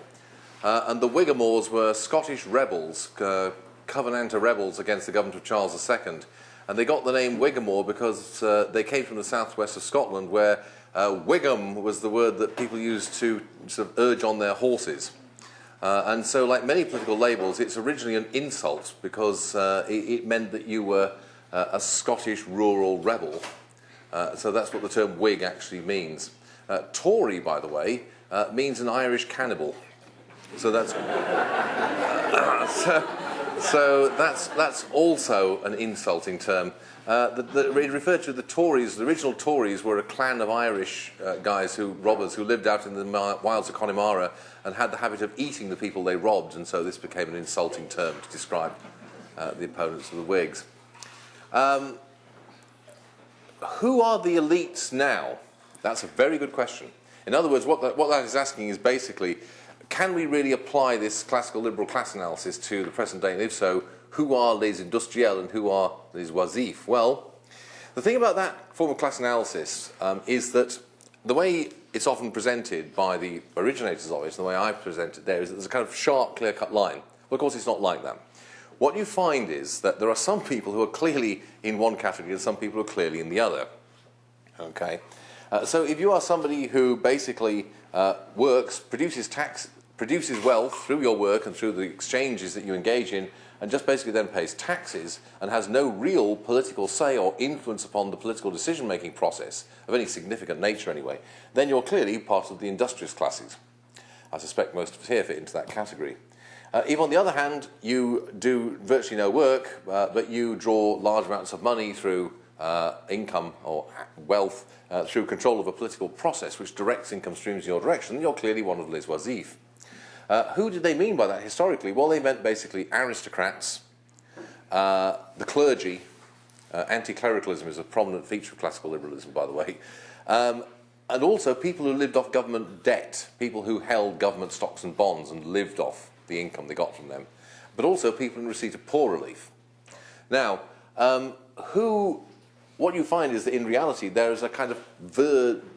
And the Whigamores were Scottish rebels, Covenanter rebels against the government of Charles II. And they got the name Whigamore because they came from the southwest of Scotland, where Whigham was the word that people used to sort of urge on their horses. And so, like many political labels, it's originally an insult because it meant that you were a Scottish rural rebel. So that's what the term Whig actually means. Tory, by the way, means an Irish cannibal. So that's so that's also an insulting term. It referred to the Tories. The original Tories were a clan of Irish robbers who lived out in the wilds of Connemara and had the habit of eating the people they robbed, and so this became an insulting term to describe the opponents of the Whigs. Who are the elites now? That's a very good question. In other words, what that is asking is basically, can we really apply this classical liberal class analysis to the present day? And if so, who are les industriels and who are les oisifs? Well, the thing about that form of class analysis is that the way it's often presented by the originators of it, and the way I present it there, is that there's a kind of sharp, clear-cut line. Well, of course, it's not like that. what you find is that there are some people who are clearly in one category and some people who are clearly in the other. Okay? So if you are somebody who basically works, produces wealth through your work and through the exchanges that you engage in, and just basically then pays taxes and has no real political say or influence upon the political decision-making process of any significant nature anyway, then you're clearly part of the industrious classes. I suspect most of us here fit into that category. If, on the other hand, you do virtually no work, but you draw large amounts of money through income or wealth through control of a political process which directs income streams in your direction, then you're clearly one of les oisifs. Who did they mean by that historically? Well, they meant basically aristocrats, the clergy. Anti-clericalism is a prominent feature of classical liberalism, by the way. And also people who lived off government debt, people who held government stocks and bonds and lived off the income they got from them, but also people in receipt of poor relief. Now, what you find is that in reality there is a kind of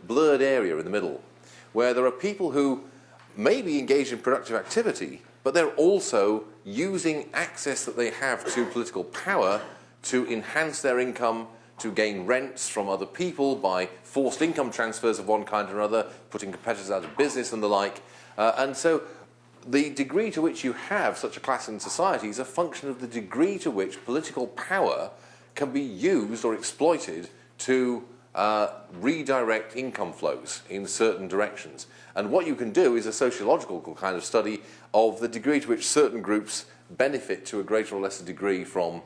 blurred area in the middle, where there are people who may be engaged in productive activity, but they're also using access that they have to political power to enhance their income, to gain rents from other people by forced income transfers of one kind or another, putting competitors out of business and the like. And so the degree to which you have such a class in society is a function of the degree to which political power can be used or exploited to redirect income flows in certain directions. And what you can do is a sociological kind of study of the degree to which certain groups benefit to a greater or lesser degree from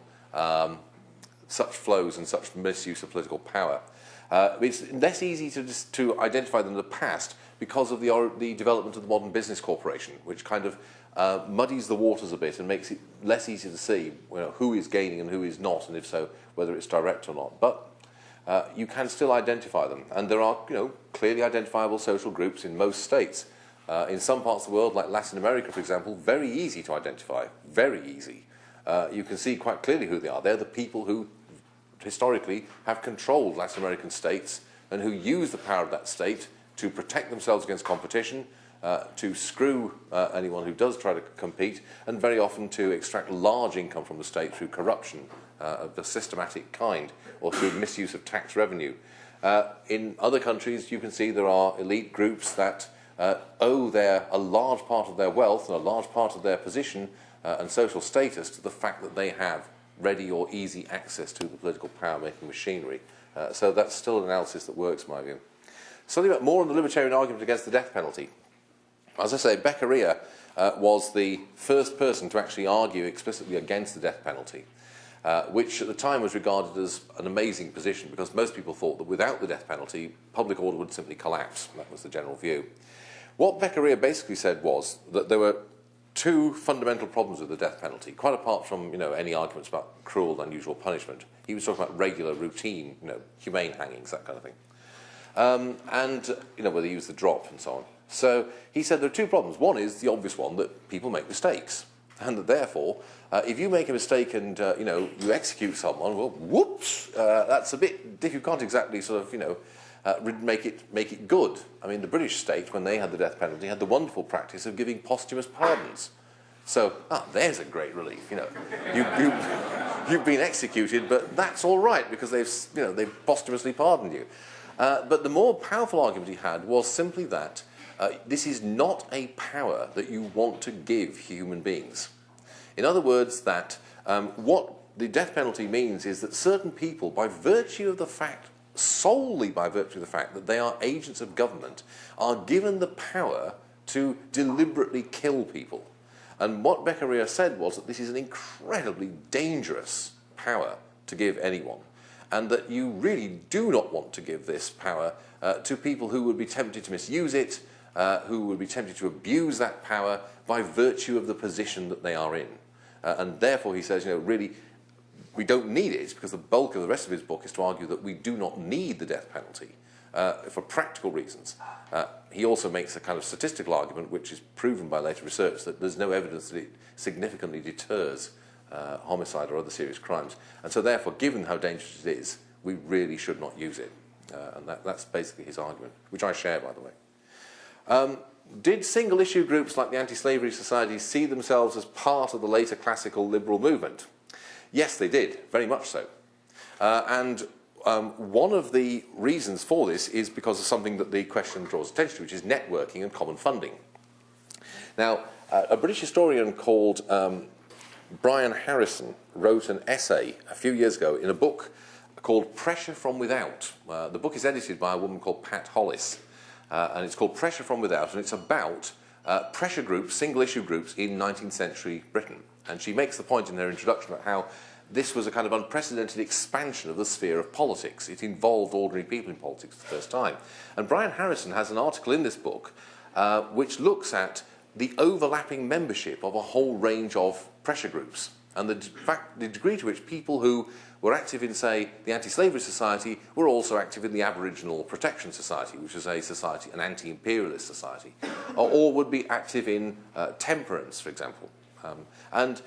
such flows and such misuse of political power. It's less easy to identify them in the past because of the development of the modern business corporation, which kind of muddies the waters a bit and makes it less easy to see who is gaining and who is not, and if so, whether it's direct or not. But you can still identify them, and there are clearly identifiable social groups in most states. In some parts of the world, like Latin America, for example, very easy to identify, very easy. You can see quite clearly who they are. They're the people who historically have controlled Latin American states and who use the power of that state to protect themselves against competition, to screw anyone who does try to compete, and very often to extract large income from the state through corruption of the systematic kind or through misuse of tax revenue. In other countries, you can see there are elite groups that owe a large part of their wealth and a large part of their position and social status to the fact that they have ready or easy access to the political power-making machinery. So that's still an analysis that works, in my view. Something about more on the libertarian argument against the death penalty. As I say, Beccaria was the first person to actually argue explicitly against the death penalty, which at the time was regarded as an amazing position because most people thought that without the death penalty, public order would simply collapse. That was the general view. What Beccaria basically said was that there were two fundamental problems with the death penalty, quite apart from any arguments about cruel and unusual punishment. He was talking about regular, routine, humane hangings, that kind of thing. And whether you use the drop and so on. So he said there are two problems. One is the obvious one, that people make mistakes, and that therefore, if you make a mistake and you execute someone, well, whoops, that's a bit. You can't exactly sort of make it good. I mean, the British state, when they had the death penalty, had the wonderful practice of giving posthumous pardons. So there's a great relief. You've been executed, but that's all right because they've posthumously pardoned you. But the more powerful argument he had was simply that this is not a power that you want to give human beings. In other words, that what the death penalty means is that certain people, solely by virtue of the fact that they are agents of government, are given the power to deliberately kill people. And what Beccaria said was that this is an incredibly dangerous power to give anyone, and that you really do not want to give this power to people who would be tempted to misuse it, who would be tempted to abuse that power by virtue of the position that they are in. And therefore, he says, really, we don't need it, because the bulk of the rest of his book is to argue that we do not need the death penalty for practical reasons. He also makes a kind of statistical argument, which is proven by later research, that there's no evidence that it significantly deters homicide or other serious crimes. And so therefore, given how dangerous it is, we really should not use it. And that's basically his argument, which I share, by the way. Did single-issue groups like the anti-slavery societies see themselves as part of the later classical liberal movement? Yes, they did, very much so. One of the reasons for this is because of something that the question draws attention to, which is networking and common funding. Now, a British historian called Brian Harrison wrote an essay a few years ago in a book called Pressure from Without. The book is edited by a woman called Pat Hollis, and it's called Pressure from Without, and it's about pressure groups, single-issue groups in 19th century Britain. And she makes the point in her introduction about how this was a kind of unprecedented expansion of the sphere of politics. It involved ordinary people in politics for the first time. And Brian Harrison has an article in this book which looks at the overlapping membership of a whole range of pressure groups and the degree to which people who were active in, say, the Anti-Slavery Society were also active in the Aboriginal Protection Society, which was a society, an anti-imperialist society, or would be active in temperance, for example. And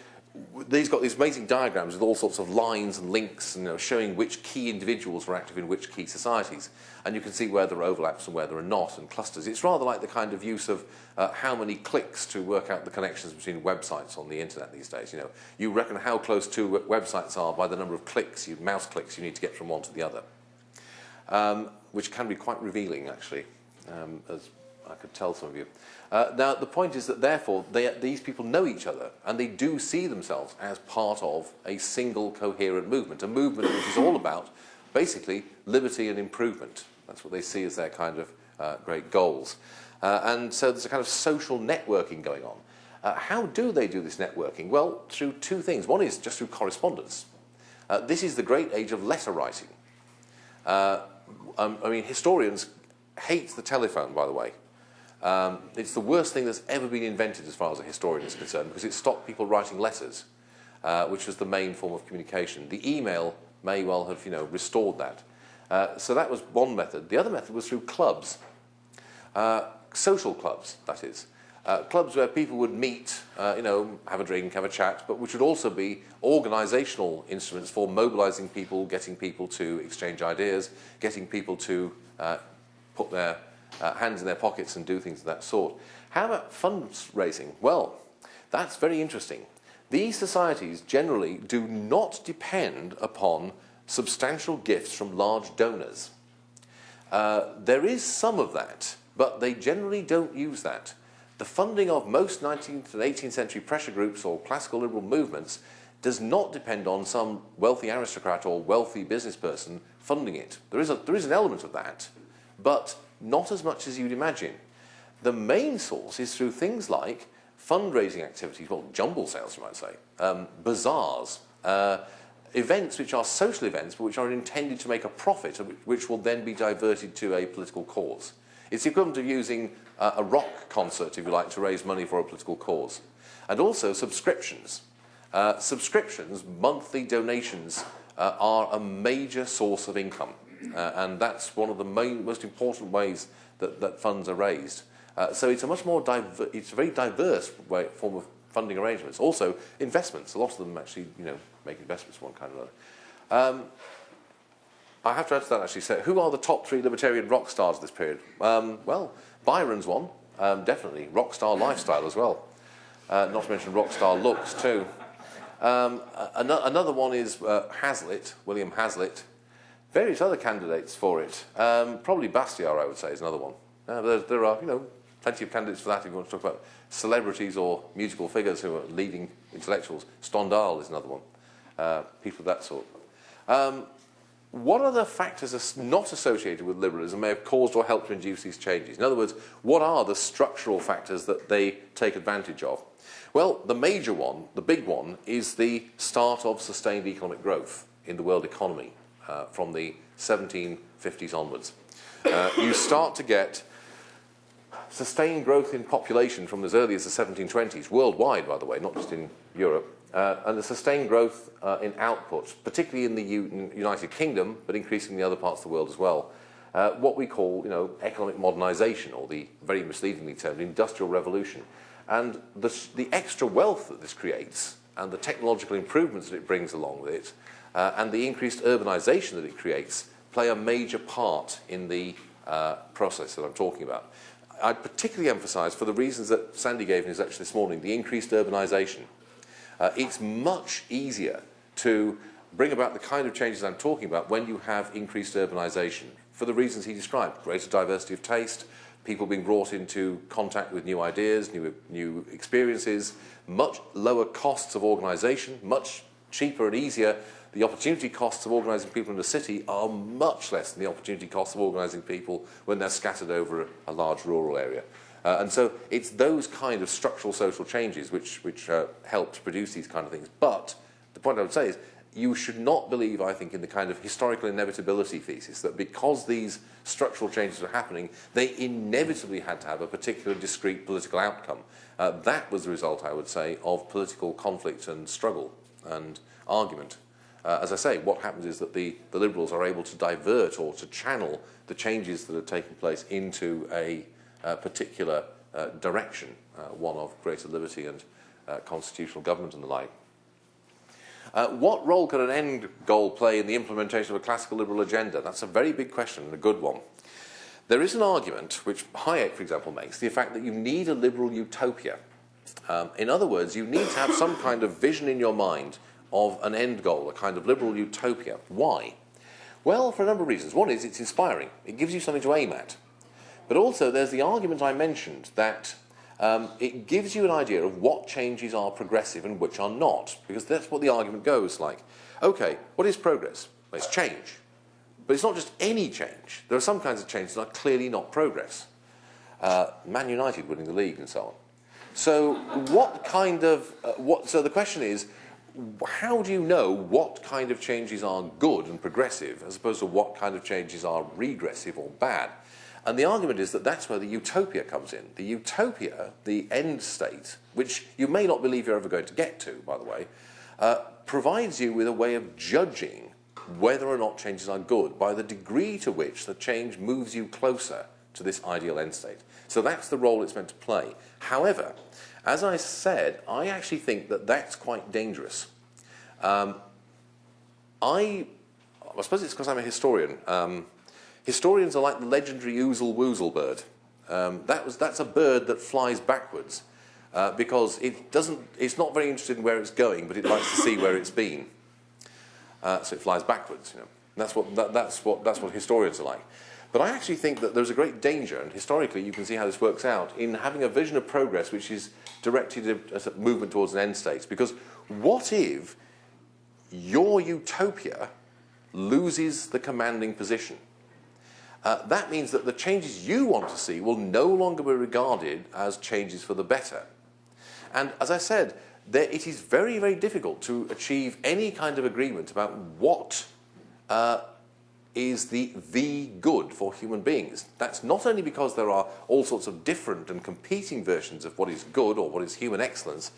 these got these amazing diagrams with all sorts of lines and links, and, showing which key individuals were active in which key societies. And you can see where there are overlaps and where there are not, and clusters. It's rather like the kind of use of how many clicks to work out the connections between websites on the internet these days. You reckon how close two websites are by the number of clicks, mouse clicks you need to get from one to the other, which can be quite revealing, actually, as I could tell some of you. Now, the point is that, therefore, these people know each other, and they do see themselves as part of a single coherent movement, a movement which is all about, basically, liberty and improvement. That's what they see as their kind of great goals. And so there's a kind of social networking going on. How do they do this networking? Well, through two things. One is just through correspondence. This is the great age of letter writing. Historians hate the telephone, by the way. It's the worst thing that's ever been invented as far as a historian is concerned, because it stopped people writing letters, which was the main form of communication. The email may well have, restored that. So that was one method. The other method was through clubs, social clubs, that is. Clubs where people would meet, have a drink, have a chat, but which would also be organisational instruments for mobilising people, getting people to exchange ideas, getting people to put their hands in their pockets and do things of that sort. How about fundraising? Well, that's very interesting. These societies generally do not depend upon substantial gifts from large donors. There is some of that, but they generally don't use that. The funding of most 19th and 18th century pressure groups or classical liberal movements does not depend on some wealthy aristocrat or wealthy business person funding it. There is an element of that, but not as much as you'd imagine. The main source is through things like fundraising activities, well, jumble sales, you might say, bazaars, events which are social events but which are intended to make a profit, which will then be diverted to a political cause. It's the equivalent of using a rock concert, if you like, to raise money for a political cause. And also subscriptions. Subscriptions, monthly donations, are a major source of income. And that's one of the most important ways that funds are raised. So it's a much more it's a very diverse form of funding arrangements. Also, investments. A lot of them actually, make investments of one kind or another. I have to add to that, actually, say, who are the top three libertarian rock stars of this period? Well, Byron's one, definitely. Rock star lifestyle as well. Not to mention rock star looks, too. Another one is Hazlitt, William Hazlitt. Various other candidates for it. Probably Bastiat, I would say, is another one. There are, plenty of candidates for that if you want to talk about celebrities or musical figures who are leading intellectuals. Stendhal is another one. People of that sort. What other factors are not associated with liberalism may have caused or helped to induce these changes? In other words, what are the structural factors that they take advantage of? Well, the major one, the big one, is the start of sustained economic growth in the world economy from the 1750s onwards. You start to get sustained growth in population from as early as the 1720s, worldwide, by the way, not just in Europe, and the sustained growth in output, particularly in the United Kingdom, but increasingly in other parts of the world as well. What we call, economic modernisation, or the very misleadingly termed industrial revolution. And the extra wealth that this creates, and the technological improvements that it brings along with it, and the increased urbanisation that it creates, play a major part in the process that I'm talking about. I'd particularly emphasise, for the reasons that Sandy gave in his lecture this morning, the increased urbanisation. It's much easier to bring about the kind of changes I'm talking about when you have increased urbanisation, for the reasons he described: greater diversity of taste, people being brought into contact with new ideas, new experiences, much lower costs of organisation, much cheaper and easier. The opportunity costs of organising people in a city are much less than the opportunity costs of organising people when they're scattered over a large rural area. And so it's those kind of structural social changes which help to produce these kind of things. But the point I would say is, you should not believe, I think, in the kind of historical inevitability thesis that because these structural changes were happening, they inevitably had to have a particular discrete political outcome. That was the result, I would say, of political conflict and struggle and argument. As I say, what happens is that the Liberals are able to divert or to channel the changes that are taking place into a particular direction, one of greater liberty and constitutional government and the like. What role could an end goal play in the implementation of a classical liberal agenda? That's a very big question and a good one. There is an argument, which Hayek, for example, makes, the fact that you need a liberal utopia. In other words, you need to have some kind of vision in your mind of an end goal, a kind of liberal utopia. Why? Well, for a number of reasons. One is it's inspiring. It gives you something to aim at. But also there's the argument I mentioned that it gives you an idea of what changes are progressive and which are not, because that's what the argument goes like. Okay, what is progress? Well, it's change. But it's not just any change. There are some kinds of changes that are clearly not progress. Man United winning the league and so on. So what kind of, so the question is, how do you know what kind of changes are good and progressive as opposed to what kind of changes are regressive or bad? And the argument is that that's where the utopia comes in. The utopia, the end state, which you may not believe you're ever going to get to, by the way, provides you with a way of judging whether or not changes are good by the degree to which the change moves you closer to this ideal end state. So that's the role it's meant to play. However, as I said, I actually think that that's quite dangerous. I suppose it's because I'm a historian. Historians are like the legendary Oozle Woozle bird. That's a bird that flies backwards because it's not very interested in where it's going, but it likes to see where it's been. So it flies backwards. You know, that's what historians are like. But I actually think that there's a great danger, and historically you can see how this works out, in having a vision of progress which is directed as a movement towards an end state. Because what if your utopia loses the commanding position? That means that the changes you want to see will no longer be regarded as changes for the better. And as I said, it is very, very difficult to achieve any kind of agreement about what is the good for human beings. That's not only because there are all sorts of different and competing versions of what is good or what is human excellence.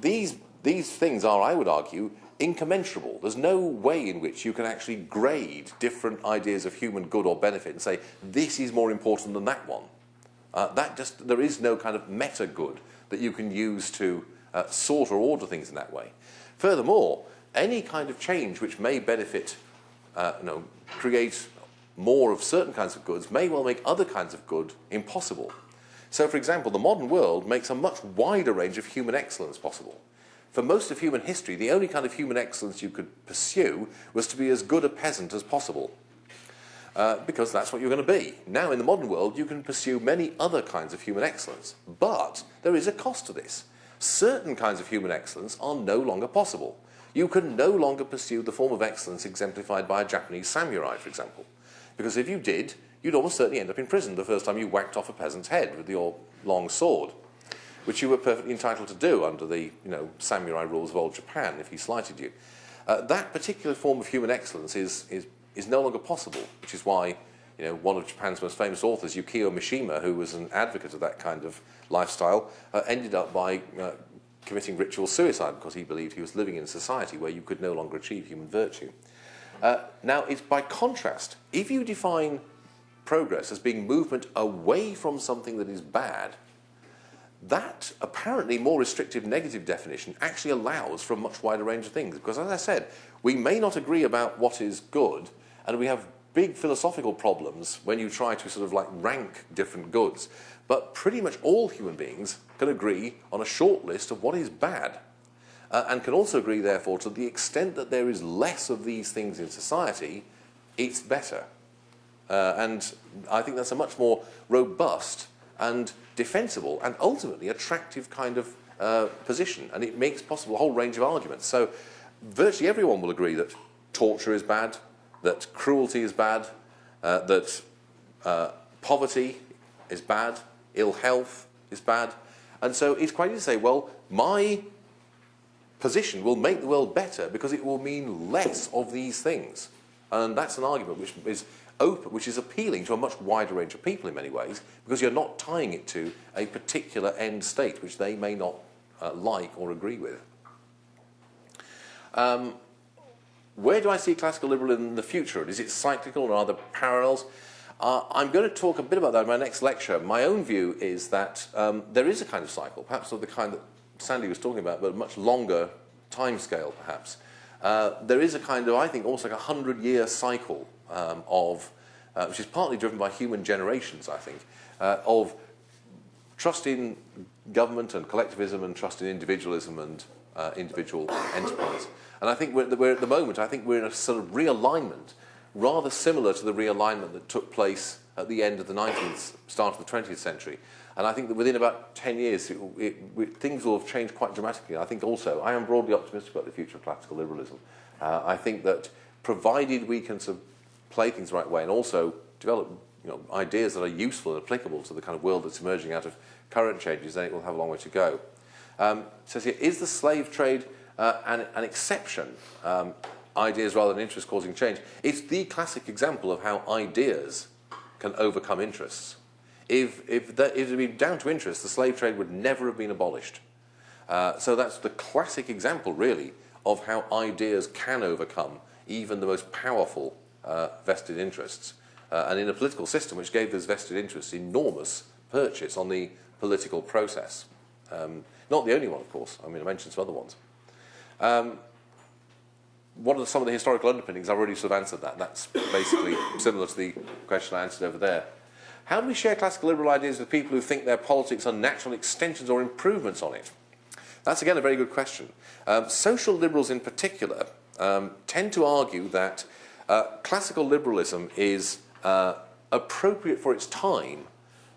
These things are, I would argue, incommensurable. There's no way in which you can actually grade different ideas of human good or benefit and say, this is more important than that one. There is no kind of meta good that you can use to sort or order things in that way. Furthermore, any kind of change which may benefit, create more of certain kinds of goods may well make other kinds of good impossible. So, for example, the modern world makes a much wider range of human excellence possible. For most of human history, the only kind of human excellence you could pursue was to be as good a peasant as possible, because that's what you're going to be. Now, in the modern world, you can pursue many other kinds of human excellence, but there is a cost to this. Certain kinds of human excellence are no longer possible. You can no longer pursue the form of excellence exemplified by a Japanese samurai, for example, because if you did, you'd almost certainly end up in prison the first time you whacked off a peasant's head with your long sword, which you were perfectly entitled to do under the samurai rules of old Japan if he slighted you. That particular form of human excellence is no longer possible, which is why one of Japan's most famous authors, Yukio Mishima, who was an advocate of that kind of lifestyle, ended up by committing ritual suicide because he believed he was living in a society where you could no longer achieve human virtue. Now, it's by contrast, if you define progress as being movement away from something that is bad, that apparently more restrictive negative definition actually allows for a much wider range of things. Because as I said, we may not agree about what is good, and we have big philosophical problems when you try to sort of like rank different goods. But pretty much all human beings can agree on a short list of what is bad. And can also agree, therefore, to the extent that there is less of these things in society, it's better. And I think that's a much more robust and defensible and ultimately attractive kind of position. And it makes possible a whole range of arguments. So virtually everyone will agree that torture is bad, that cruelty is bad, that poverty is bad, ill health is bad. And so it's quite easy to say, well, my position will make the world better because it will mean less of these things. And that's an argument which is open, which is appealing to a much wider range of people in many ways, because you're not tying it to a particular end state which they may not like or agree with. Where do I see classical liberalism in the future? Is it cyclical or are there parallels? I'm going to talk a bit about that in my next lecture. My own view is that there is a kind of cycle, perhaps of the kind that Sandy was talking about, but a much longer time scale, perhaps. There is a kind of, I think, almost like a 100-year cycle which is partly driven by human generations, I think, of trust in government and collectivism and trust in individualism and individual enterprise. And I think we're at the moment, I think we're in a sort of realignment, rather similar to the realignment that took place at the end of the 19th, start of the 20th century. And I think that within about 10 years, things will have changed quite dramatically. I think also, I am broadly optimistic about the future of classical liberalism. I think that provided we can sort of play things the right way and also develop ideas that are useful and applicable to the kind of world that's emerging out of current changes, then it will have a long way to go. It says here, is the slave trade an exception? Ideas rather than interests causing change. It's the classic example of how ideas can overcome interests. If it had been down to interest, the slave trade would never have been abolished. So that's the classic example, really, of how ideas can overcome even the most powerful vested interests. And in a political system which gave those vested interests enormous purchase on the political process. Not the only one, of course. I mean, I mentioned some other ones. What are some of the historical underpinnings? I've already sort of answered that. That's basically similar to the question I answered over there. How do we share classical liberal ideas with people who think their politics are natural extensions or improvements on it? That's, again, a very good question. Social liberals in particular tend to argue that classical liberalism is appropriate for its time,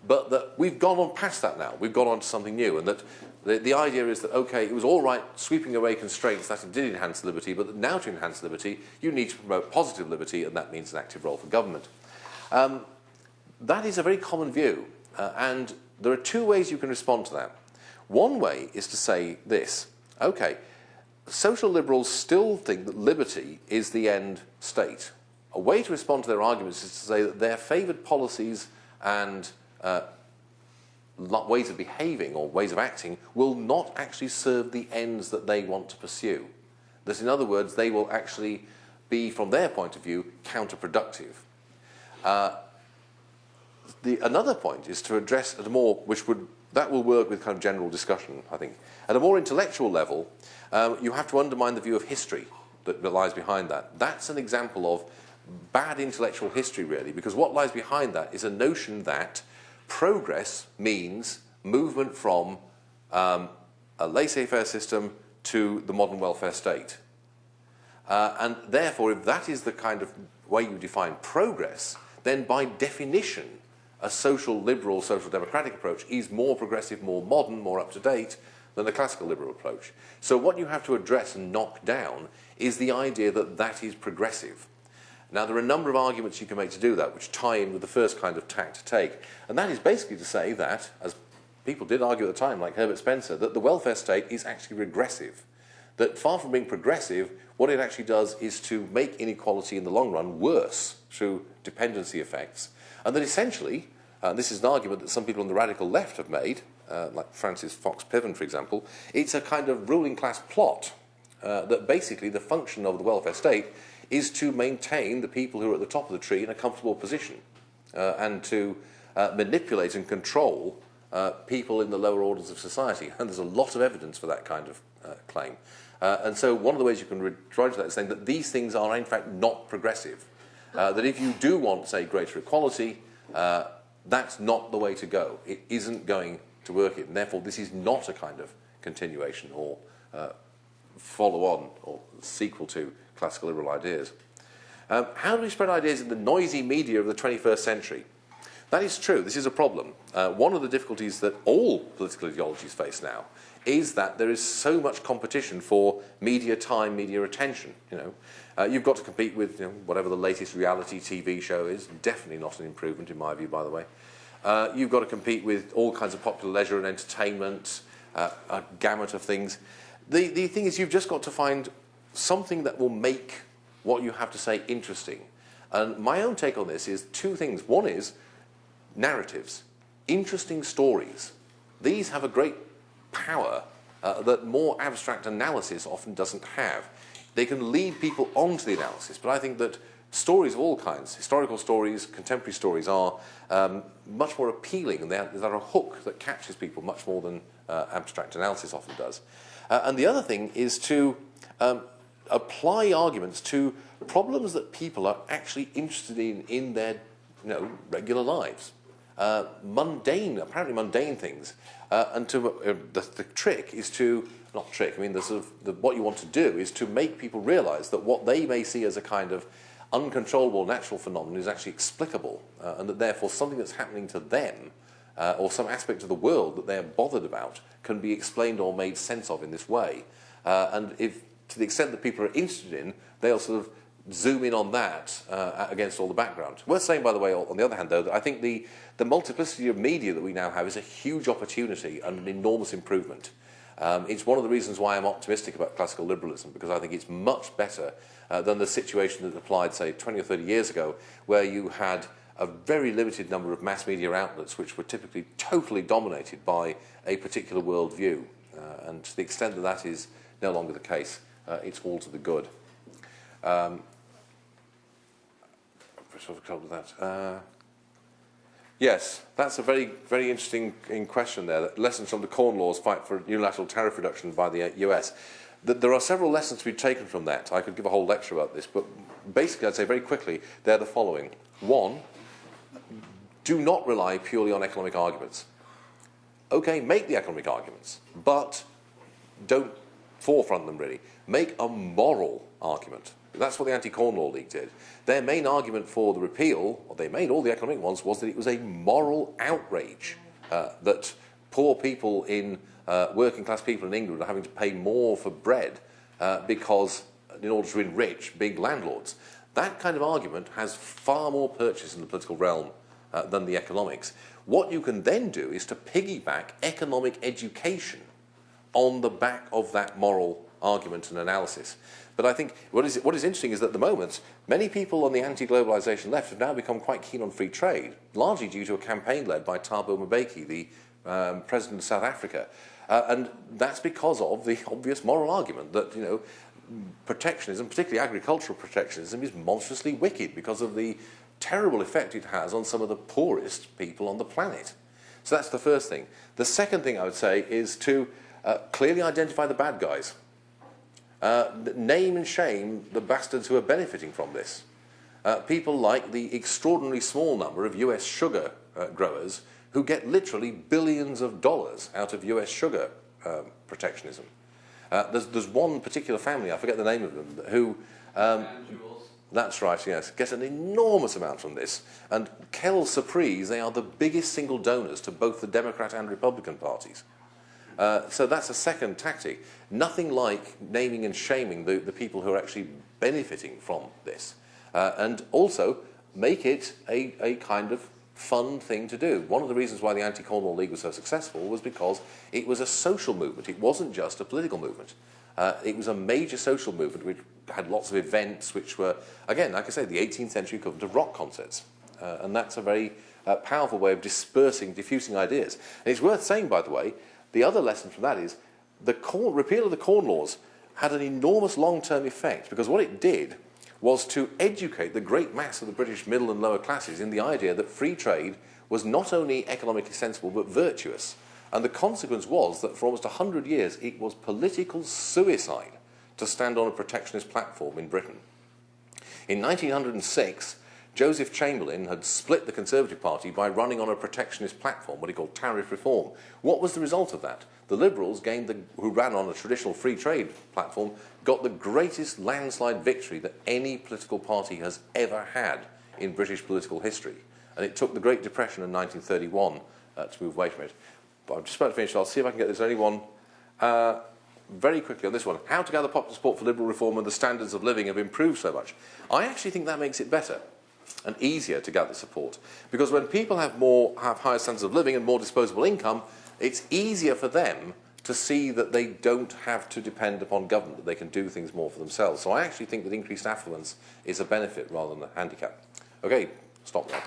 but that we've gone on past that now. We've gone on to something new, and that the idea is that, okay, it was all right sweeping away constraints, that did enhance liberty, but that now to enhance liberty, you need to promote positive liberty, and that means an active role for government. That is a very common view, and there are two ways you can respond to that. One way is to say this, okay, social liberals still think that liberty is the end state. A way to respond to their arguments is to say that their favoured policies and ways of behaving or ways of acting will not actually serve the ends that they want to pursue. That, in other words, they will actually be, from their point of view, counterproductive. Another point is to address at a more, that will work with kind of general discussion, I think. At a more intellectual level, you have to undermine the view of history that lies behind that. That's an example of bad intellectual history, really, because what lies behind that is a notion that progress means movement from a laissez-faire system to the modern welfare state. And therefore, if that is the kind of way you define progress, then by definition, a social liberal, social democratic approach is more progressive, more modern, more up-to-date than the classical liberal approach. So what you have to address and knock down is the idea that that is progressive. Now, there are a number of arguments you can make to do that, which tie in with the first kind of tack to take. And that is basically to say that, as people did argue at the time, like Herbert Spencer, that the welfare state is actually regressive. That far from being progressive, what it actually does is to make inequality in the long run worse through dependency effects. And that essentially, this is an argument that some people on the radical left have made, like Francis Fox Piven, for example, it's a kind of ruling class plot, that basically the function of the welfare state is to maintain the people who are at the top of the tree in a comfortable position and to manipulate and control people in the lower orders of society. And there's a lot of evidence for that kind of claim. And so one of the ways you can try to that is saying that these things are in fact not progressive. that if you do want, say, greater equality, that's not the way to go. It isn't going to work, and therefore this is not a kind of continuation or follow-on or sequel to classical liberal ideas. How do we spread ideas in the noisy media of the 21st century? That is true. This is a problem. One of the difficulties that all political ideologies face now is that there is so much competition for media time, media attention. You've got to compete with whatever the latest reality TV show is. Definitely not an improvement in my view, by the way. You've got to compete with all kinds of popular leisure and entertainment, a gamut of things. The thing is, you've just got to find something that will make what you have to say interesting. And my own take on this is two things. One is narratives, interesting stories. These have a great power that more abstract analysis often doesn't have. They can lead people on to the analysis, but I think that stories of all kinds, historical stories, contemporary stories, are much more appealing, and they're a hook that catches people much more than abstract analysis often does. And the other thing is to apply arguments to problems that people are actually interested in their regular lives. Apparently mundane things. And the trick is to, not trick, I mean, what you want to do is to make people realise that what they may see as a kind of uncontrollable natural phenomenon is actually explicable, and that therefore something that's happening to them, or some aspect of the world that they're bothered about, can be explained or made sense of in this way. And if, to the extent that people are interested in, they'll sort of zoom in on that against all the background. Worth saying, by the way, on the other hand, though, that I think the multiplicity of media that we now have is a huge opportunity and an enormous improvement. It's one of the reasons why I'm optimistic about classical liberalism, because I think it's much better than the situation that applied, say, 20 or 30 years ago, where you had a very limited number of mass media outlets which were typically totally dominated by a particular worldview. And to the extent that that is no longer the case, it's all to the good. Sort of covered that. Yes, that's a very, very interesting question there. That lessons from the Corn Law's fight for unilateral tariff reduction by the US. There are several lessons to be taken from that. I could give a whole lecture about this, but basically I'd say very quickly they're the following. One, do not rely purely on economic arguments. Okay, make the economic arguments, but don't forefront them really. Make a moral argument. That's what the Anti-Corn Law League did. Their main argument for the repeal, or they made all the economic ones, was that it was a moral outrage that poor people working class people in England are having to pay more for bread because in order to enrich big landlords. That kind of argument has far more purchase in the political realm than the economics. What you can then do is to piggyback economic education on the back of that moral argument and analysis. But I think what is interesting is that at the moment, many people on the anti-globalisation left have now become quite keen on free trade, largely due to a campaign led by Thabo Mbeki, the president of South Africa. And that's because of the obvious moral argument that, protectionism, particularly agricultural protectionism, is monstrously wicked because of the terrible effect it has on some of the poorest people on the planet. So that's the first thing. The second thing I would say is to clearly identify the bad guys. Name and shame the bastards who are benefiting from this. People like the extraordinarily small number of US sugar growers who get literally billions of dollars out of US sugar protectionism. There's one particular family, I forget the name of them, who... that's right, yes, get an enormous amount from this. And quelle surprise, they are the biggest single donors to both the Democrat and Republican parties. So that's a second tactic. Nothing like naming and shaming the people who are actually benefiting from this. And also make it a kind of fun thing to do. One of the reasons why the Anti-Corn Law League was so successful was because it was a social movement. It wasn't just a political movement. It was a major social movement which had lots of events which were, again, like I say, the 18th century equivalent of rock concerts. And that's a very powerful way of diffusing ideas. And it's worth saying, by the way, the other lesson from that is the repeal of the Corn Laws had an enormous long-term effect, because what it did was to educate the great mass of the British middle and lower classes in the idea that free trade was not only economically sensible but virtuous. And the consequence was that for almost 100 years it was political suicide to stand on a protectionist platform in Britain. In 1906, Joseph Chamberlain had split the Conservative Party by running on a protectionist platform, what he called tariff reform. What was the result of that? The Liberals, who ran on a traditional free trade platform, got the greatest landslide victory that any political party has ever had in British political history. And it took the Great Depression in 1931 to move away from it. But I'm just about to finish. I'll see if I can get this. There's only one very quickly on this one. How to gather popular support for liberal reform when the standards of living have improved so much. I actually think that makes it better and easier to gather support. Because when people have higher standards of living and more disposable income, it's easier for them to see that they don't have to depend upon government, that they can do things more for themselves. So I actually think that increased affluence is a benefit rather than a handicap. Okay, stop there.